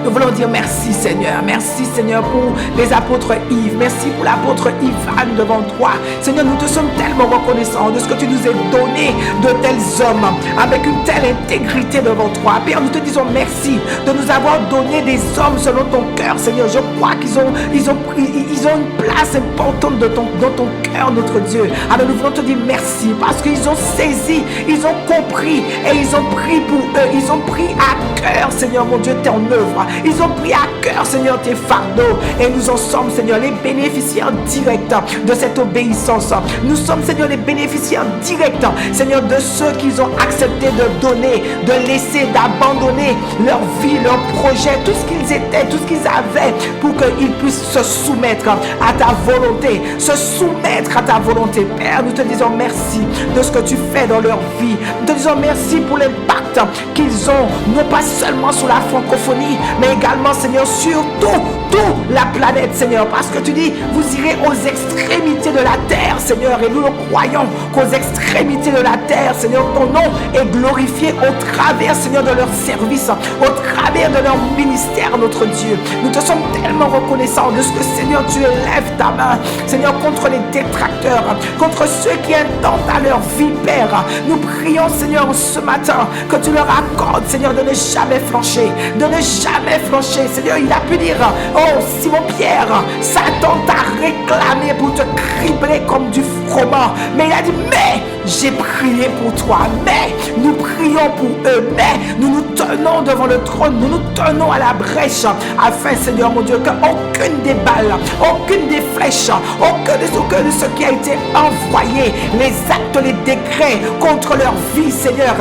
Nous voulons dire merci Seigneur. Merci Seigneur pour les apôtres Yves. Merci pour l'apôtre Ivan devant toi. Seigneur, nous te sommes tellement reconnaissants de ce que tu nous as donné de tels hommes avec une telle intégrité devant toi. Père, nous te disons merci de nous avoir donné des hommes selon ton cœur. Seigneur, je crois qu'ils ont une place importante dans ton cœur, notre Dieu. Alors nous voulons te dire merci parce qu'ils ont saisi, ils ont compris et ils ont pris pour eux. Ils ont pris à cœur, Seigneur mon Dieu, ton œuvre. Ils ont pris à cœur, Seigneur, tes fardeaux. Et nous en sommes, Seigneur, les bénéficiaires directs de cette obéissance. Nous sommes, Seigneur, les bénéficiaires directs, Seigneur, de ceux qu'ils ont accepté de donner, de laisser, d'abandonner leur vie, leur projet, tout ce qu'ils étaient, tout ce qu'ils avaient pour qu'ils puissent se soumettre à ta volonté, se soumettre à ta volonté. Père, nous te disons merci de ce que tu fais dans leur vie. Nous te disons merci pour l'impact qu'ils ont, non pas seulement sur la francophonie, mais également, Seigneur, sur toute la planète, Seigneur, parce que tu dis, vous irez aux extrémités de la terre, Seigneur, et nous le croyons qu'aux extrémités de la terre, Seigneur, ton nom est glorifié au travers, Seigneur, de leur service, au travers de leur ministère, notre Dieu. Nous te sommes tellement reconnaissants de ce que, Seigneur, tu élèves ta main, Seigneur, contre les détracteurs, contre ceux qui intentent à leur vie, Père. Nous prions, Seigneur, ce matin, que tu leur accordes, Seigneur, de ne jamais flancher, de ne jamais flancher. Seigneur, il a pu dire, oh Simon-Pierre, Satan t'a réclamé pour te cribler comme du froment, mais il a dit, mais j'ai prié pour toi, mais nous prions pour eux, mais nous nous tenons devant le trône, nous nous tenons à la brèche, afin, Seigneur mon Dieu, qu'aucune des balles, aucune des flèches, aucun de ce qui a été envoyé, les actes, les décrets contre leur vie, Seigneur,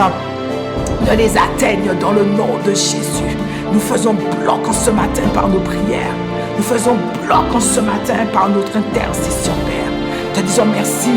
ne les atteignent dans le nom de Jésus. Nous faisons bloc en ce matin par nos prières. Nous faisons bloc en ce matin par notre intercession, Père. Te disons merci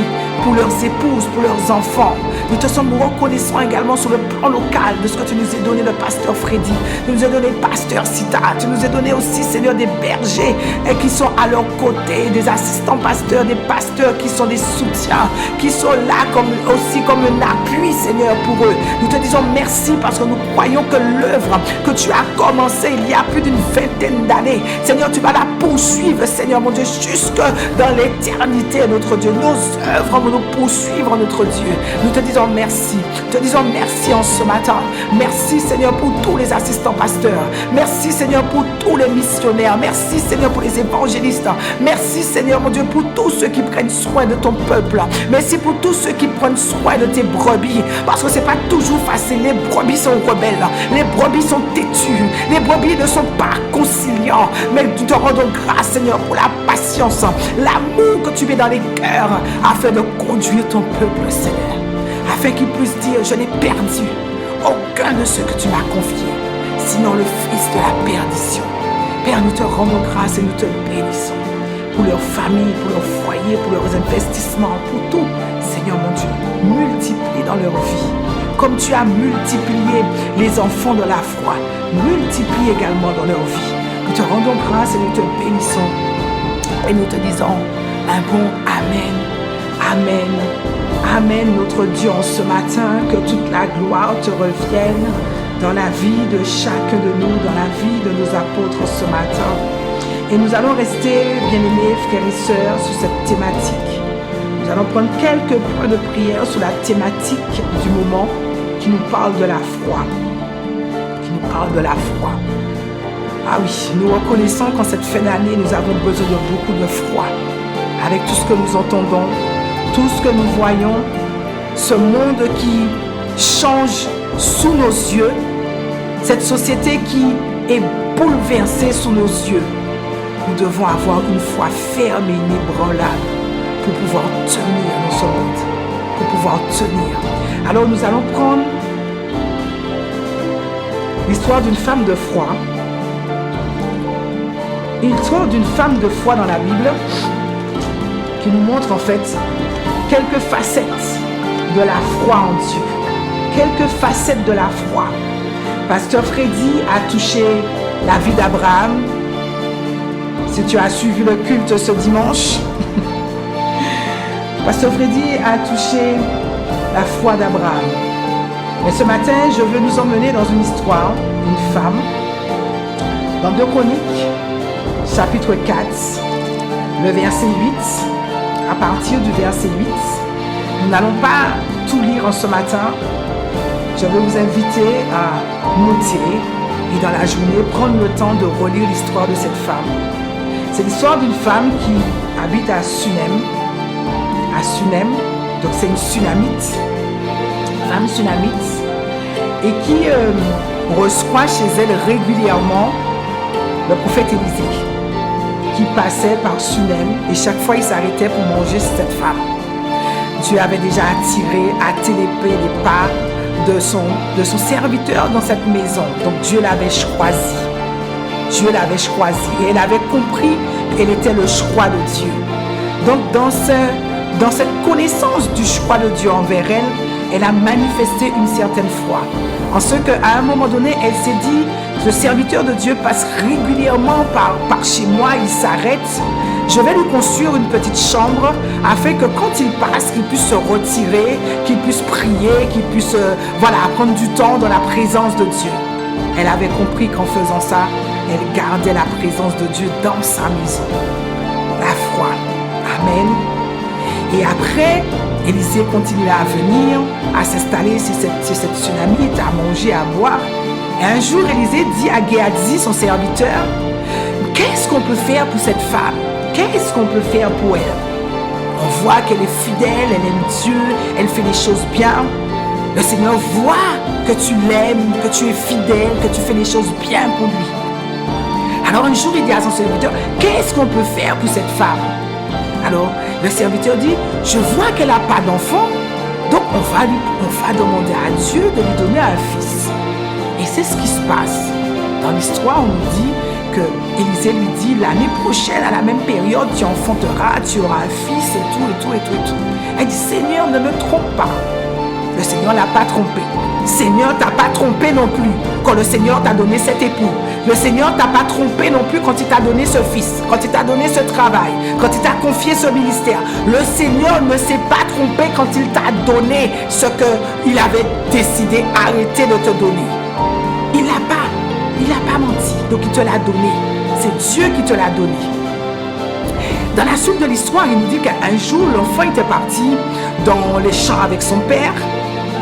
pour leurs épouses, pour leurs enfants. Nous te sommes reconnaissants également sur le plan local de ce que tu nous as donné, le pasteur Freddy. Tu nous as donné le pasteur Sita. Tu nous as donné aussi, Seigneur, des bergers qui sont à leur côté, des assistants pasteurs, des pasteurs qui sont des soutiens, qui sont là aussi comme un appui, Seigneur, pour eux. Nous te disons merci parce que nous croyons que l'œuvre que tu as commencée il y a plus d'une vingtaine d'années, Seigneur, tu vas la poursuivre, Seigneur, mon Dieu, jusque dans l'éternité, notre Dieu. Nos œuvres vont nous poursuivre, notre Dieu. Nous te disons merci. Te disons merci en ce matin. Merci, Seigneur, pour tous les assistants pasteurs. Merci, Seigneur, pour tous les missionnaires. Merci, Seigneur, pour les évangélistes. Merci, Seigneur, mon Dieu, pour tous ceux qui prennent soin de ton peuple. Merci pour tous ceux qui prennent soin de tes brebis. Parce que c'est pas toujours facile. Les brebis sont rebelles. Les brebis sont têtues. Les brebis ne sont pas conciliants. Mais nous te rendons grâce, Seigneur, pour la patience, l'amour que tu mets dans les cœurs afin de conduire ton peuple, Seigneur, afin qu'ils puissent dire, je n'ai perdu aucun de ceux que tu m'as confiés, sinon le fils de la perdition. Père, nous te rendons grâce et nous te bénissons pour leur famille, pour leur foyer, pour leurs investissements, pour tout. Seigneur mon Dieu, multiplie dans leur vie, comme tu as multiplié les enfants de la foi, multiplie également dans leur vie. Nous te rendons grâce et nous te bénissons et nous te disons un bon Amen. Amen. Amen, notre Dieu, en ce matin, que toute la gloire te revienne dans la vie de chacun de nous, dans la vie de nos apôtres ce matin. Et nous allons rester, bien-aimés frères et sœurs, sur cette thématique. Nous allons prendre quelques points de prière sur la thématique du moment qui nous parle de la foi. Qui nous parle de la foi. Ah oui, nous reconnaissons qu'en cette fin d'année, nous avons besoin de beaucoup de foi. Avec tout ce que nous entendons, tout ce que nous voyons, ce monde qui change sous nos yeux, cette société qui est bouleversée sous nos yeux, nous devons avoir une foi ferme et inébranlable pour pouvoir tenir dans ce monde, pour pouvoir tenir. Alors nous allons prendre l'histoire d'une femme de foi, l'histoire d'une femme de foi dans la Bible, qui nous montre en fait quelques facettes de la foi en Dieu. Quelques facettes de la foi. Pasteur Freddy a touché la vie d'Abraham. Si tu as suivi le culte ce dimanche, Pasteur Freddy a touché la foi d'Abraham. Mais ce matin, je veux nous emmener dans une histoire d'une femme. Dans 2 Chroniques, chapitre 4, le verset 8. À partir du verset 8, nous n'allons pas tout lire en ce matin. Je veux vous inviter à noter et dans la journée, prendre le temps de relire l'histoire de cette femme. C'est l'histoire d'une femme qui habite à Sunem. À Sunem, donc c'est une Sunamite, femme Sunamite, et qui reçoit chez elle régulièrement le prophète Élisée, qui passait par Sunem et chaque fois il s'arrêtait pour manger cette femme. Dieu avait déjà hâté l'épée des pas de son serviteur dans cette maison. Donc Dieu l'avait choisi. Dieu l'avait choisi et elle avait compris qu'elle était le choix de Dieu. Donc dans cette connaissance du choix de Dieu envers elle, elle a manifesté une certaine foi. En ce qu'à un moment donné, elle s'est dit, le serviteur de Dieu passe régulièrement par chez moi, il s'arrête. Je vais lui construire une petite chambre afin que quand il passe, qu'il puisse se retirer, qu'il puisse prier, qu'il puisse prendre du temps dans la présence de Dieu. Elle avait compris qu'en faisant ça, elle gardait la présence de Dieu dans sa maison. La foi. Amen. Et après, Élisée continua à venir, à s'installer chez cette tsunamite, à manger, à boire. Et un jour, Élisée dit à Géhazi, son serviteur, « Qu'est-ce qu'on peut faire pour cette femme? Qu'est-ce qu'on peut faire pour elle? On voit qu'elle est fidèle, elle aime Dieu, elle fait les choses bien. Le Seigneur voit que tu l'aimes, que tu es fidèle, que tu fais les choses bien pour lui. » Alors un jour, il dit à son serviteur, « Qu'est-ce qu'on peut faire pour cette femme? » Alors, le serviteur dit, je vois qu'elle n'a pas d'enfant, donc on va demander à Dieu de lui donner un fils. Et c'est ce qui se passe. Dans l'histoire, on nous dit que Élisée lui dit, l'année prochaine, à la même période, tu enfanteras, tu auras un fils et tout, et tout, et tout, et tout. Elle dit, Seigneur, ne me trompe pas. Le Seigneur ne l'a pas trompé. Seigneur t'a pas trompé non plus quand le Seigneur t'a donné cet époux. Le Seigneur t'a pas trompé non plus quand il t'a donné ce fils, quand il t'a donné ce travail, quand il t'a confié ce ministère. Le Seigneur ne s'est pas trompé quand il t'a donné ce qu'il avait décidé arrêter de te donner. Il n'a pas menti, donc il te l'a donné. C'est Dieu qui te l'a donné. Dans la suite de l'histoire, il nous dit qu'un jour, l'enfant était parti dans les champs avec son père.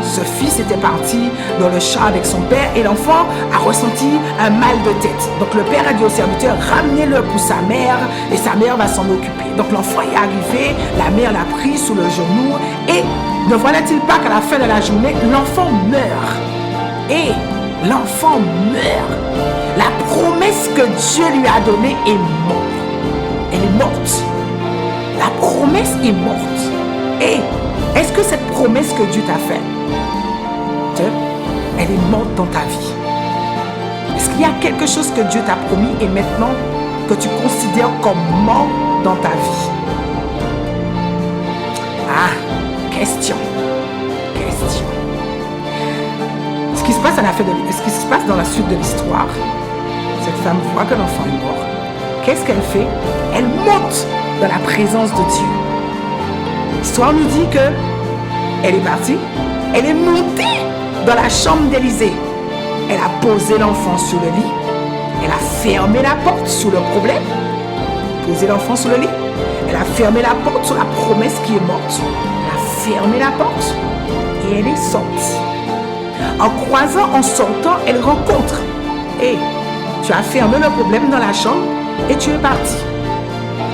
Ce fils était parti dans le champ avec son père et l'enfant a ressenti un mal de tête. Donc le père a dit au serviteur, ramenez-le pour sa mère et sa mère va s'en occuper. Donc l'enfant est arrivé, la mère l'a pris sous le genou et ne voilà-t-il pas qu'à la fin de la journée, l'enfant meurt. Et l'enfant meurt. La promesse que Dieu lui a donnée est morte. Elle est morte. La promesse est morte. Et est-ce que cette promesse que Dieu t'a faite, elle est morte dans ta vie? Est-ce qu'il y a quelque chose que Dieu t'a promis et maintenant que tu considères comme mort dans ta vie? Ah, question. Ce qui se passe dans la suite de l'histoire, cette femme voit que l'enfant est mort. Qu'est-ce qu'elle fait? Elle monte dans la présence de Dieu. L'histoire nous dit que elle est partie, elle est montée dans la chambre d'Élisée. Elle a posé l'enfant sur le lit, elle a fermé la porte sur le problème, posé l'enfant sur le lit, elle a fermé la porte sur la promesse qui est morte, elle a fermé la porte et elle est sortie. En croisant, en sortant, elle rencontre. Et tu as fermé le problème dans la chambre et tu es parti.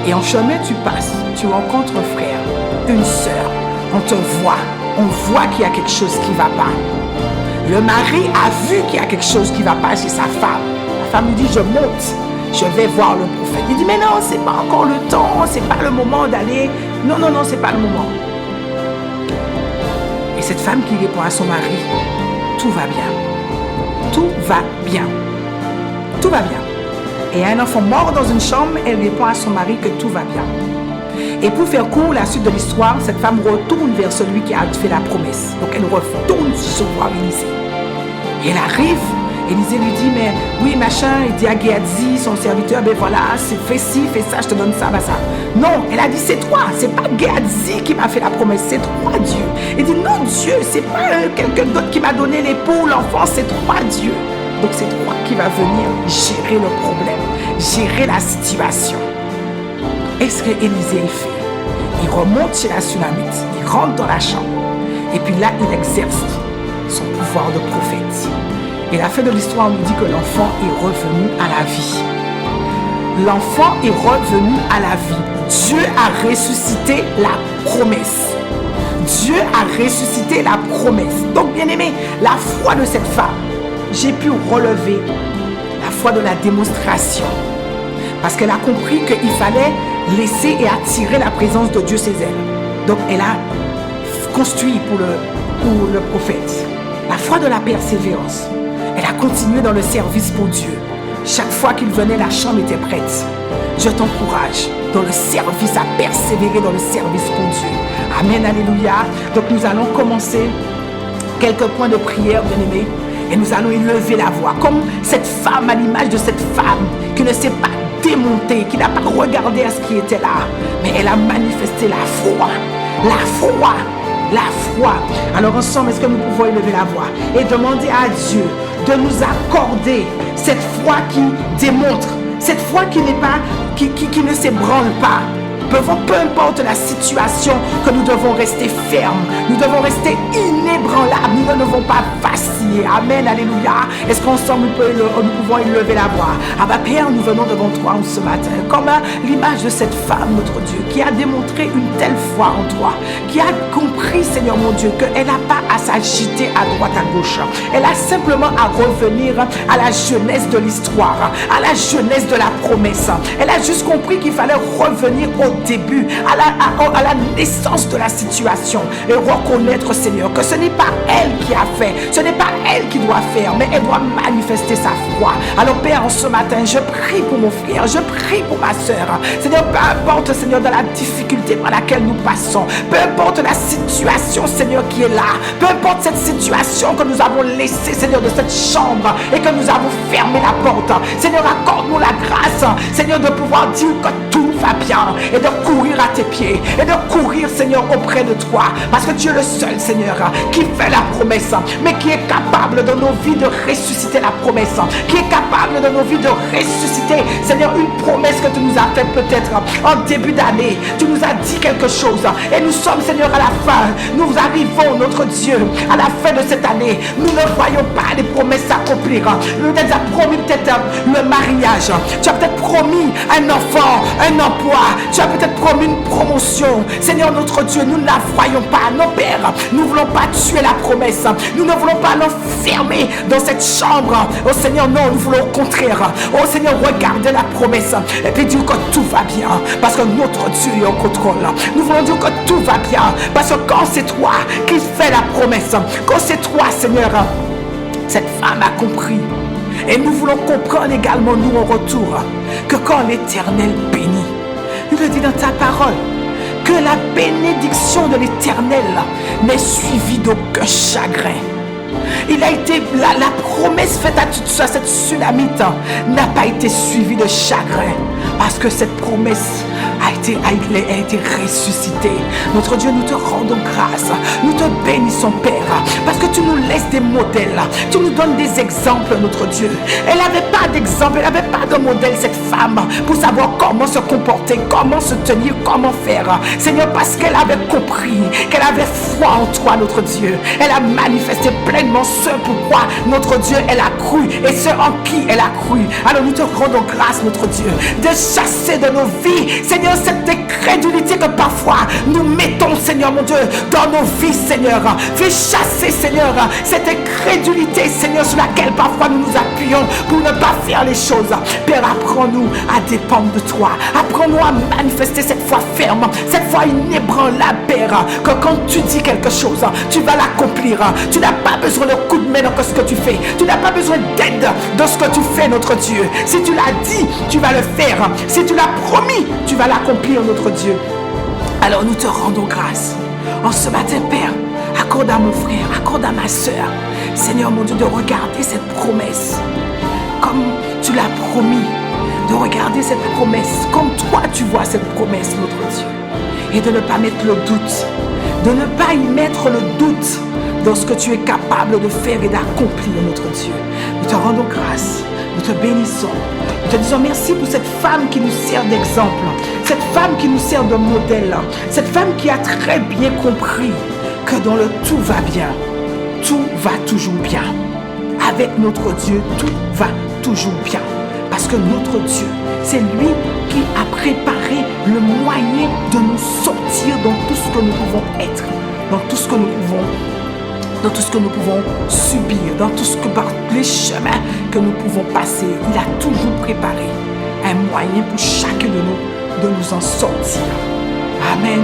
Et en chemin, tu passes, tu rencontres un frère, une sœur, on te voit, on voit qu'il y a quelque chose qui ne va pas. Le mari a vu qu'il y a quelque chose qui ne va pas chez sa femme. La femme lui dit, je monte, je vais voir le prophète. Il dit, mais non, ce n'est pas encore le temps, ce n'est pas le moment d'aller. Non, ce n'est pas le moment. Et cette femme qui répond à son mari, tout va bien. Tout va bien. Tout va bien. Et un enfant mort dans une chambre, elle répond à son mari que tout va bien. Et pour faire court, la suite de l'histoire, cette femme retourne vers celui qui a fait la promesse. Donc elle retourne se voir Élisée. Et elle arrive, Élisée lui dit, mais oui, machin, il dit à Géhazi, son serviteur, ben voilà, fais ci, fais ça, je te donne ça, bah ça. Non, elle a dit, c'est toi, c'est pas Géhazi qui m'a fait la promesse, c'est toi, Dieu. Il dit, non, Dieu, c'est pas quelqu'un d'autre qui m'a donné l'époux, l'enfant, c'est toi, Dieu. Donc c'est toi qui vas venir gérer le problème, gérer la situation. Et ce que Élisée fait, il remonte chez la Sunamite, il rentre dans la chambre, et puis là, il exerce son pouvoir de prophète. Et la fin de l'histoire nous dit que l'enfant est revenu à la vie. L'enfant est revenu à la vie. Dieu a ressuscité la promesse. Dieu a ressuscité la promesse. Donc, bien aimé, la foi de cette femme, j'ai pu relever la foi de la démonstration. Parce qu'elle a compris qu'il fallait laisser et attirer la présence de Dieu chez elle. Donc, elle a construit pour le prophète. La foi de la persévérance. Elle a continué dans le service pour Dieu. Chaque fois qu'il venait, la chambre était prête. Je t'encourage dans le service, à persévérer dans le service pour Dieu. Amen, alléluia. Donc nous allons commencer quelques points de prière, bien-aimés. Et nous allons élever la voix, comme cette femme, à l'image de cette femme qui ne s'est pas démontée, qui n'a pas regardé à ce qui était là, mais elle a manifesté la foi, la foi, la foi. Alors ensemble, est-ce que nous pouvons élever la voix et demander à Dieu de nous accorder cette foi qui démontre, cette foi qui n'est pas, qui ne s'ébranle pas. Peu importe la situation, que nous devons rester fermes, nous devons rester inébranlables, nous ne devons pas vaciller. Amen, alléluia. Est-ce qu'ensemble nous pouvons élever la voix? Ah bah Père, nous venons devant toi ce matin, comme l'image de cette femme, notre Dieu, qui a démontré une telle foi en toi, qui a compris, Seigneur mon Dieu, qu'elle n'a pas à s'agiter à droite, à gauche. Elle a simplement à revenir à la jeunesse de l'histoire, à la jeunesse de la promesse. Elle a juste compris qu'il fallait revenir au début, à la naissance de la situation et reconnaître, Seigneur, que ce n'est pas elle qui a fait, ce n'est pas elle qui doit faire, mais elle doit manifester sa foi. Alors Père, ce matin, je prie pour mon frère, je prie pour ma soeur. Seigneur, peu importe, Seigneur, dans la difficulté par laquelle nous passons, peu importe la situation, Seigneur, qui est là, peu importe cette situation que nous avons laissée, Seigneur, de cette chambre et que nous avons fermé la porte. Seigneur, accorde-nous la grâce, Seigneur, de pouvoir dire que tout va bien et de courir à tes pieds et de courir, Seigneur, auprès de toi, parce que tu es le seul, Seigneur, qui fait la promesse, mais qui est capable dans nos vies de ressusciter la promesse, qui est capable dans nos vies de ressusciter, Seigneur, une promesse que tu nous as faite peut-être en début d'année. Tu nous as dit quelque chose et nous sommes, Seigneur, à la fin, nous arrivons, notre Dieu, à la fin de cette année. Nous ne voyons pas les promesses s'accomplir. Tu as promis peut-être le mariage, tu as peut-être promis un enfant, un emploi, tu as peut-être promis une promotion. Seigneur notre Dieu, nous ne la voyons pas. Non, Père, nous ne voulons pas tuer la promesse. Nous ne voulons pas l'enfermer dans cette chambre. Oh Seigneur, non, nous voulons au contraire. Oh Seigneur, regarder la promesse et puis dire que tout va bien, parce que notre Dieu est au contrôle. Nous voulons dire que tout va bien, parce que quand c'est toi qui fais la promesse, quand c'est toi, Seigneur, cette femme a compris. Et nous voulons comprendre également, nous, en retour, que quand l'Éternel bénit, il le dit dans ta parole, que la bénédiction de l'Éternel n'est suivie d'aucun chagrin. Il a été, la promesse faite à cette Sunamite n'a pas été suivie de chagrin, parce que cette promesse a été ressuscitée. Notre Dieu, nous te rendons grâce, nous te bénissons, Père, parce que tu nous laisses des modèles, tu nous donnes des exemples, notre Dieu. Elle n'avait pas d'exemple, elle n'avait pas de modèle, cette femme, pour savoir comment se comporter, comment se tenir, comment faire. Seigneur, parce qu'elle avait compris, qu'elle avait foi en toi, notre Dieu. Elle a manifesté pleinement ce pourquoi notre Dieu, elle a cru, et ce en qui elle a cru. Alors nous te rendons grâce, notre Dieu, de chasser de nos vies, Seigneur, cette incrédulité que parfois nous mettons, Seigneur mon Dieu, dans nos vies, Seigneur. Fais chasser, Seigneur, cette incrédulité, Seigneur, sur laquelle parfois nous nous appuyons pour ne pas faire les choses. Père, apprends-nous à dépendre de toi. Apprends-nous à manifester cette foi ferme, cette foi inébranlable, Père, que quand tu dis quelque chose, tu vas l'accomplir. Tu n'as pas besoin de coup de main dans ce que tu fais. Tu n'as pas besoin d'aide dans ce que tu fais, notre Dieu. Si tu l'as dit, tu vas le faire. Si tu l'as promis, tu vas l'accomplir, notre Dieu. Alors nous te rendons grâce. En ce matin, Père, accorde à mon frère, accorde à ma soeur, Seigneur mon Dieu, de regarder cette promesse comme tu l'as promis, de regarder cette promesse comme toi tu vois cette promesse, notre Dieu, et de ne pas mettre le doute, de ne pas y mettre le doute dans ce que tu es capable de faire et d'accomplir, notre Dieu. Nous te rendons grâce, nous te bénissons, nous te disons merci pour cette femme qui nous sert d'exemple, cette femme qui nous sert de modèle, cette femme qui a très bien compris que dans le tout va bien, tout va toujours bien. Avec notre Dieu, tout va toujours bien. Parce que notre Dieu, c'est lui qui a préparé le moyen de nous sortir dans tout ce que nous pouvons être, dans tout ce que nous pouvons subir, dans tout ce que par les chemins que nous pouvons passer. Il a toujours préparé un moyen pour chacun de nous de nous en sortir. Amen.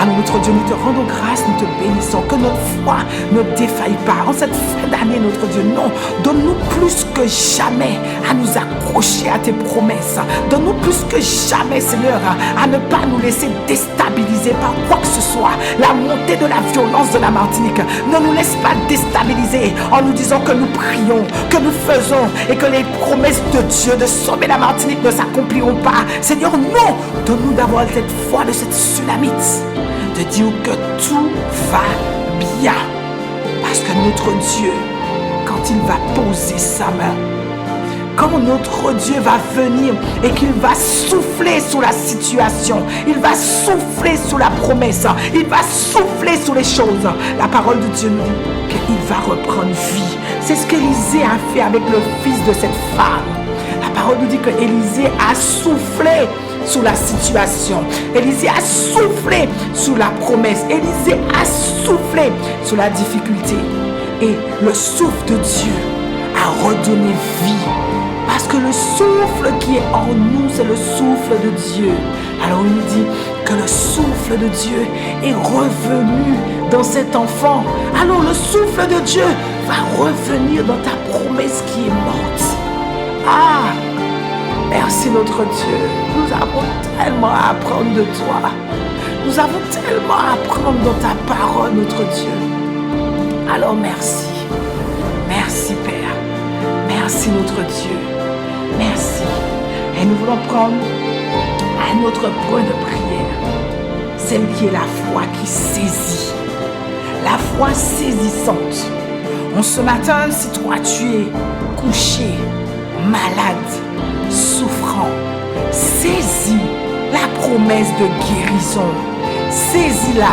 Alors notre Dieu, nous te rendons grâce, nous te bénissons, que notre foi ne défaille pas. En cette fin d'année, notre Dieu, non, donne-nous plus que jamais à nous accrocher à tes promesses. Donne-nous plus que jamais, Seigneur, à ne pas nous laisser déstabiliser par quoi que ce soit. La montée de la violence de la Martinique ne nous laisse pas déstabiliser en nous disant que nous prions, que nous faisons et que les promesses de Dieu de sauver la Martinique ne s'accompliront pas. Seigneur, non, donne-nous d'avoir cette foi de cette tsunamite, de dire que tout va bien. Parce que notre Dieu, quand il va poser sa main, quand notre Dieu va venir et qu'il va souffler sur la situation, il va souffler sur la promesse, il va souffler sur les choses, la parole de Dieu nous dit qu'il va reprendre vie. C'est ce qu'Élisée a fait avec le fils de cette femme. La parole nous dit que Élisée a soufflé sur la situation. Élisée a soufflé sur la promesse. Élisée a soufflé sur la difficulté. Et le souffle de Dieu a redonné vie. Parce que le souffle qui est en nous, c'est le souffle de Dieu. Alors il nous dit que le souffle de Dieu est revenu dans cet enfant. Alors le souffle de Dieu va revenir dans ta promesse qui est morte. Ah! Merci notre Dieu. Nous avons tellement à apprendre de toi. Nous avons tellement à apprendre dans ta parole, notre Dieu. Alors merci. Merci Père. Merci notre Dieu. Merci. Et nous voulons prendre un autre point de prière. Celle qui est la foi qui saisit. La foi saisissante. En ce matin, si toi tu es couché, malade, souffrant, saisis la promesse de guérison. Saisis-la.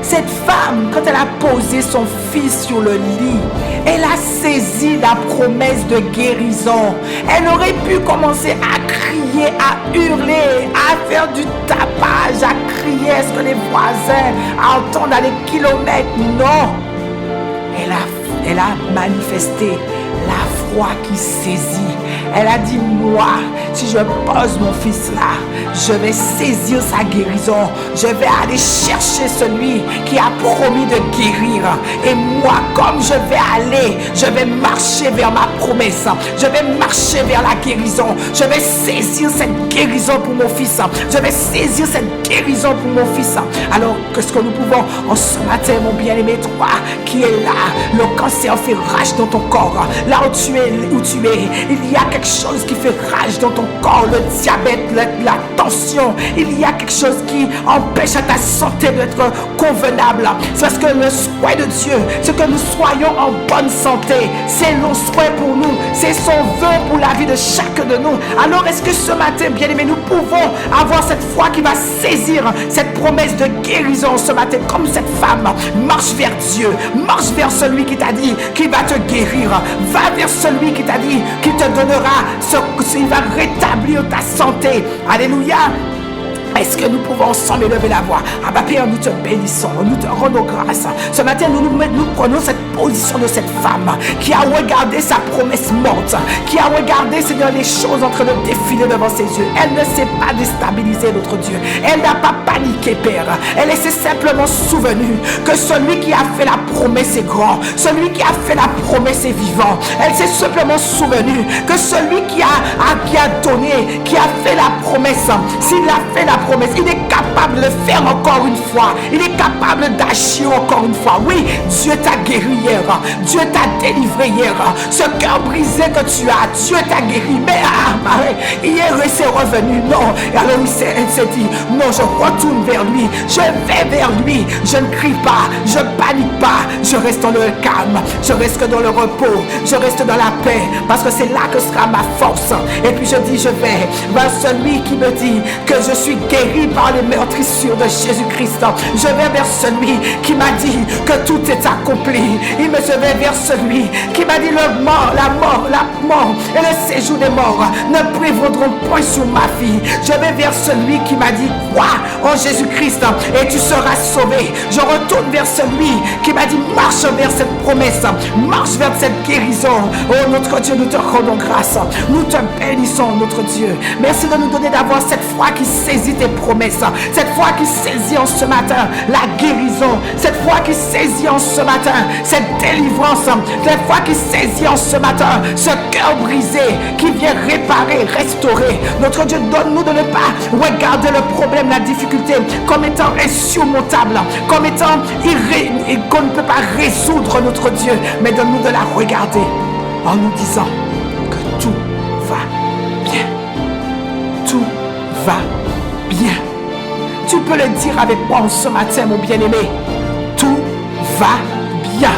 Cette femme, quand elle a posé son fils sur le lit, elle a saisi la promesse de guérison. Elle aurait pu commencer à crier, à hurler, à faire du tapage, à crier. Est-ce que les voisins entendent à des kilomètres? Non. Elle a manifesté la foi qui saisit. Elle a dit, moi, si je pose mon fils là, je vais saisir sa guérison. Je vais aller chercher celui qui a promis de guérir. Et moi, comme je vais aller, je vais marcher vers ma promesse. Je vais marcher vers la guérison. Je vais saisir cette guérison pour mon fils. Je vais saisir cette guérison pour mon fils. Alors, qu'est-ce que nous pouvons en ce matin, mon bien-aimé, toi qui es là, le cancer fait rage dans ton corps. Là où tu es, il y a quelque chose qui fait rage dans ton corps, le diabète, la tension. Il y a quelque chose qui empêche à ta santé d'être convenable. C'est parce que le souhait de Dieu, c'est que nous soyons en bonne santé. C'est son souhait pour nous. C'est son vœu pour la vie de chacun de nous. Alors est-ce que ce matin, bien-aimés, nous pouvons avoir cette foi qui va saisir cette promesse de guérison ce matin, comme cette femme? Marche vers Dieu. Marche vers celui qui t'a dit qu'il va te guérir. Va vers celui qui t'a dit qu'il te donnera il va rétablir ta santé. Alléluia. Est-ce que nous pouvons ensemble élever la voix? Ah bah Père, nous te bénissons, nous te rendons grâce. Ce matin, nous prenons cette position de cette femme qui a regardé sa promesse morte, qui a regardé, Seigneur, les choses en train de défiler devant ses yeux. Elle ne s'est pas déstabilisée, notre Dieu. Elle n'a pas paniqué, Père. Elle s'est simplement souvenue que celui qui a fait la promesse est grand. Celui qui a fait la promesse est vivant. Elle s'est simplement souvenue que celui qui a donné, qui a fait la promesse, s'il a fait la promesse, il est capable de le faire encore une fois. Il est capable d'agir encore une fois. Oui, Dieu t'a guéri hier. Dieu t'a délivré hier. Ce cœur brisé que tu as, Dieu t'a guéri. Mais hier, il s'est revenu. Non. Et alors il s'est dit, non, je retourne vers lui. Je vais vers lui. Je ne crie pas. Je panique pas. Je reste dans le calme. Je reste dans le repos. Je reste dans la paix. Parce que c'est là que sera ma force. Et puis je dis, je vais vers celui qui me dit que je suis guéri par les meurtrissures de Jésus-Christ. Je vais vers celui qui m'a dit que tout est accompli. Il me vais vers celui qui m'a dit la mort et le séjour des morts ne prévaudront point sur ma vie. Je vais vers celui qui m'a dit crois en Jésus-Christ et tu seras sauvé. Je retourne vers celui qui m'a dit marche vers cette promesse, marche vers cette guérison. Oh notre Dieu, nous te rendons grâce. Nous te bénissons, notre Dieu. Merci de nous donner d'avoir cette foi qui saisit tes promesses, cette foi qui saisit en ce matin la guérison, cette foi qui saisit en ce matin cette délivrance, cette foi qui saisit en ce matin ce cœur brisé qui vient réparer, restaurer. Notre Dieu, donne-nous de ne pas regarder le problème, la difficulté comme étant insurmontable, comme étant qu'on ne peut pas résoudre, notre Dieu, mais donne-nous de la regarder en nous disant que tout va bien. Tout va bien. Tu peux le dire avec moi ce matin, mon bien-aimé. Tout va bien.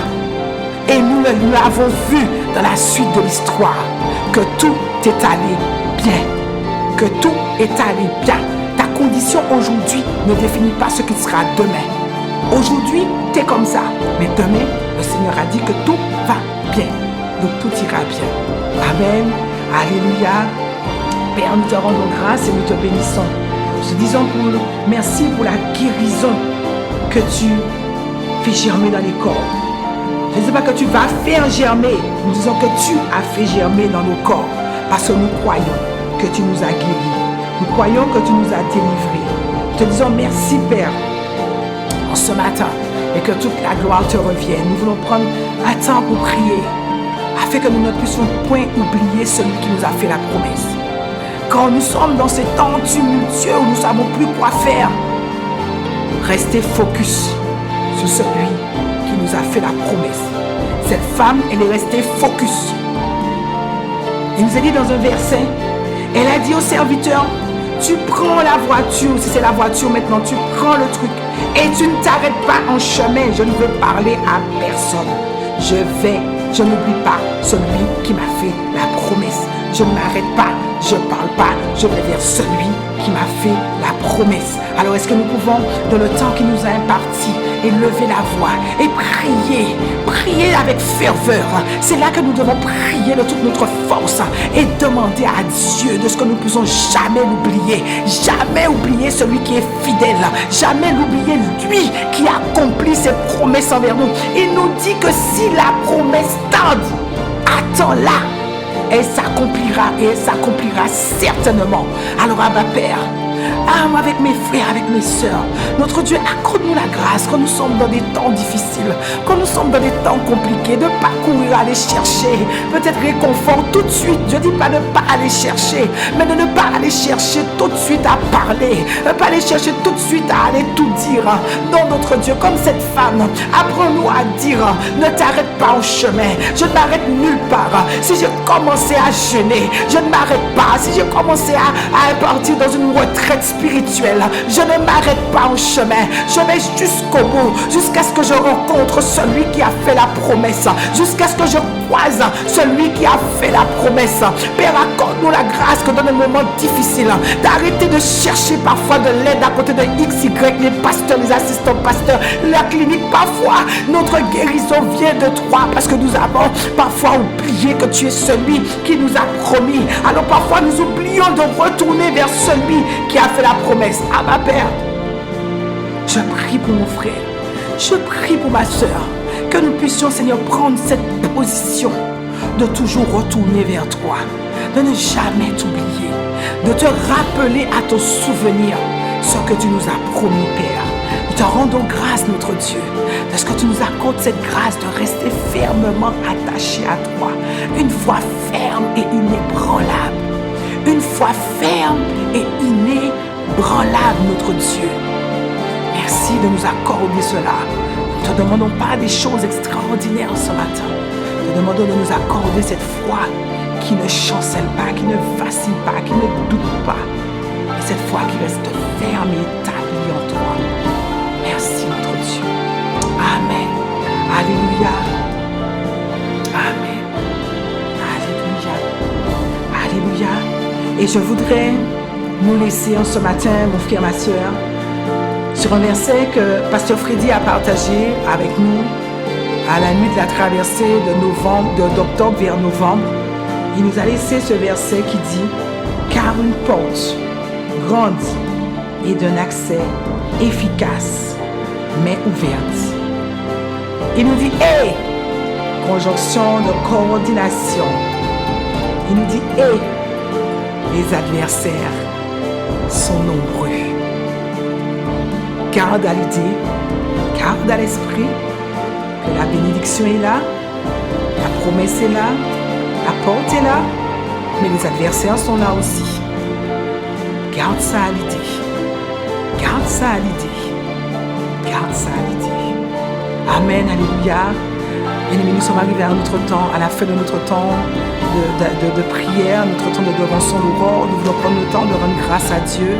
Et nous l'avons vu dans la suite de l'histoire, que tout est allé bien. Que tout est allé bien. Ta condition aujourd'hui ne définit pas ce qui sera demain. Aujourd'hui, tu es comme ça. Mais demain, le Seigneur a dit que tout va bien. Donc tout ira bien. Amen. Alléluia. Père, nous te rendons grâce et nous te bénissons. Nous te disons merci pour la guérison que tu fais germer dans les corps. Je ne dis pas que tu vas faire germer. Nous disons que tu as fait germer dans nos corps. Parce que nous croyons que tu nous as guéris. Nous croyons que tu nous as délivrés. Nous te disons merci, Père, en ce matin. Et que toute la gloire te revienne. Nous voulons prendre un temps pour prier. Afin que nous ne puissions point oublier celui qui nous a fait la promesse. Quand nous sommes dans ces temps tumultueux où nous ne savons plus quoi faire, restez focus sur celui qui nous a fait la promesse. Cette femme, elle est restée focus. Il nous a dit dans un verset, elle a dit au serviteur, tu prends la voiture, si c'est la voiture maintenant, tu prends le truc et tu ne t'arrêtes pas en chemin. Je ne veux parler à personne. Je n'oublie pas celui qui m'a fait la promesse. Je ne m'arrête pas, je ne parle pas, je vais vers celui qui m'a fait la promesse. Alors est-ce que nous pouvons, dans le temps qui nous a imparti, élever la voix et prier avec ferveur. C'est là que nous devons prier de toute notre force et demander à Dieu de ce que nous ne pouvons jamais l'oublier. Jamais oublier celui qui est fidèle. Jamais l'oublier lui qui accomplit ses promesses envers nous. Il nous dit que si la promesse tarde, attends-la. Elle s'accomplira et elle s'accomplira certainement. Alors, Abba Père, avec mes frères, avec mes sœurs, notre Dieu, accorde-nous la grâce quand nous sommes dans des temps difficiles, quand nous sommes dans des temps compliqués, de ne pas courir aller chercher peut-être réconfort tout de suite. Je ne dis pas de ne pas aller chercher, mais de ne pas aller chercher tout de suite à parler, de ne pas aller chercher tout de suite à aller tout dire. Non, notre Dieu, comme cette femme, apprends-nous à dire, ne t'arrête pas au chemin. Je ne m'arrête nulle part. Si je commençais à jeûner, je ne m'arrête pas. Si je commençais à partir dans une retraite spirituelle, je ne m'arrête pas en chemin. Je vais jusqu'au bout, jusqu'à ce que je rencontre celui qui a fait la promesse, jusqu'à ce que je croise celui qui a fait la promesse. Père, accorde-nous la grâce que dans les moments difficiles, d'arrêter de chercher parfois de l'aide à côté de X, Y, les pasteurs, les assistants pasteurs, la clinique. Parfois, notre guérison vient de toi parce que nous avons parfois oublié que tu es celui qui nous a promis. Alors parfois, nous oublions de retourner vers celui qui a fait la promesse. Ah, ma Père, je prie pour mon frère, je prie pour ma soeur, que nous puissions, Seigneur, prendre cette position de toujours retourner vers toi, de ne jamais t'oublier, de te rappeler à ton souvenir ce que tu nous as promis, Père. Nous te rendons grâce, notre Dieu, parce que tu nous accordes cette grâce de rester fermement attachés à toi, une foi ferme et inébranlable. Une foi ferme et inébranlable, notre Dieu. Merci de nous accorder cela. Nous ne te demandons pas des choses extraordinaires ce matin. Nous te demandons de nous accorder cette foi qui ne chancelle pas, qui ne vacille pas, qui ne doute pas. Et cette foi qui reste ferme et établie en toi. Merci, notre Dieu. Amen. Alléluia. Amen. Alléluia. Alléluia. Et je voudrais nous laisser en ce matin, mon frère, ma soeur, sur un verset que Pasteur Freddy a partagé avec nous à la nuit de la traversée d'octobre vers novembre. Il nous a laissé ce verset qui dit « Car une porte grande et d'un accès efficace, mais ouverte. » Il nous dit « Hey !» Conjonction de coordination. Il nous dit « Hey !» Les adversaires sont nombreux. Garde à l'idée, garde à l'esprit que la bénédiction est là, la promesse est là, la porte est là, mais les adversaires sont là aussi. Garde ça à l'idée. Garde ça à l'idée. Garde ça à l'idée. Amen, alléluia. Bien-aimés, nous sommes arrivés à notre temps, à la fin de notre temps de prière, notre temps de devotion d'aurore. Nous voulons prendre le temps de rendre grâce à Dieu.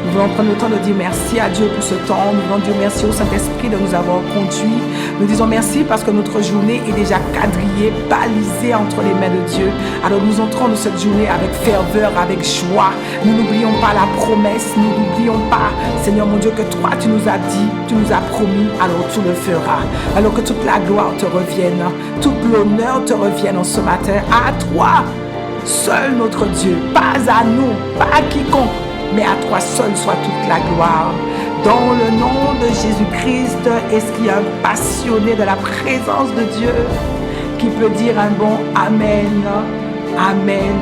Nous voulons prendre le temps de dire merci à Dieu pour ce temps. Nous voulons dire merci au Saint-Esprit de nous avoir conduits. Nous disons merci parce que notre journée est déjà quadrillée, balisée entre les mains de Dieu. Alors nous entrons dans cette journée avec ferveur, avec joie. Nous n'oublions pas la promesse, nous n'oublions pas, Seigneur mon Dieu, que toi tu nous as dit, tu nous as promis, alors tu le feras. Alors que toute la gloire te revienne, tout l'honneur te revienne en ce matin. À toi, seul notre Dieu, pas à nous, pas à quiconque, mais à toi seul soit toute la gloire. Dans le nom de Jésus-Christ, est-ce qu'il y a un passionné de la présence de Dieu qui peut dire un bon Amen, Amen,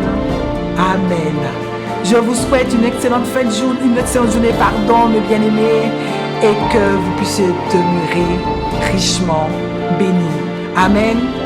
Amen. Je vous souhaite une excellente fin de journée, mes bien-aimés, et que vous puissiez demeurer richement bénis. Amen.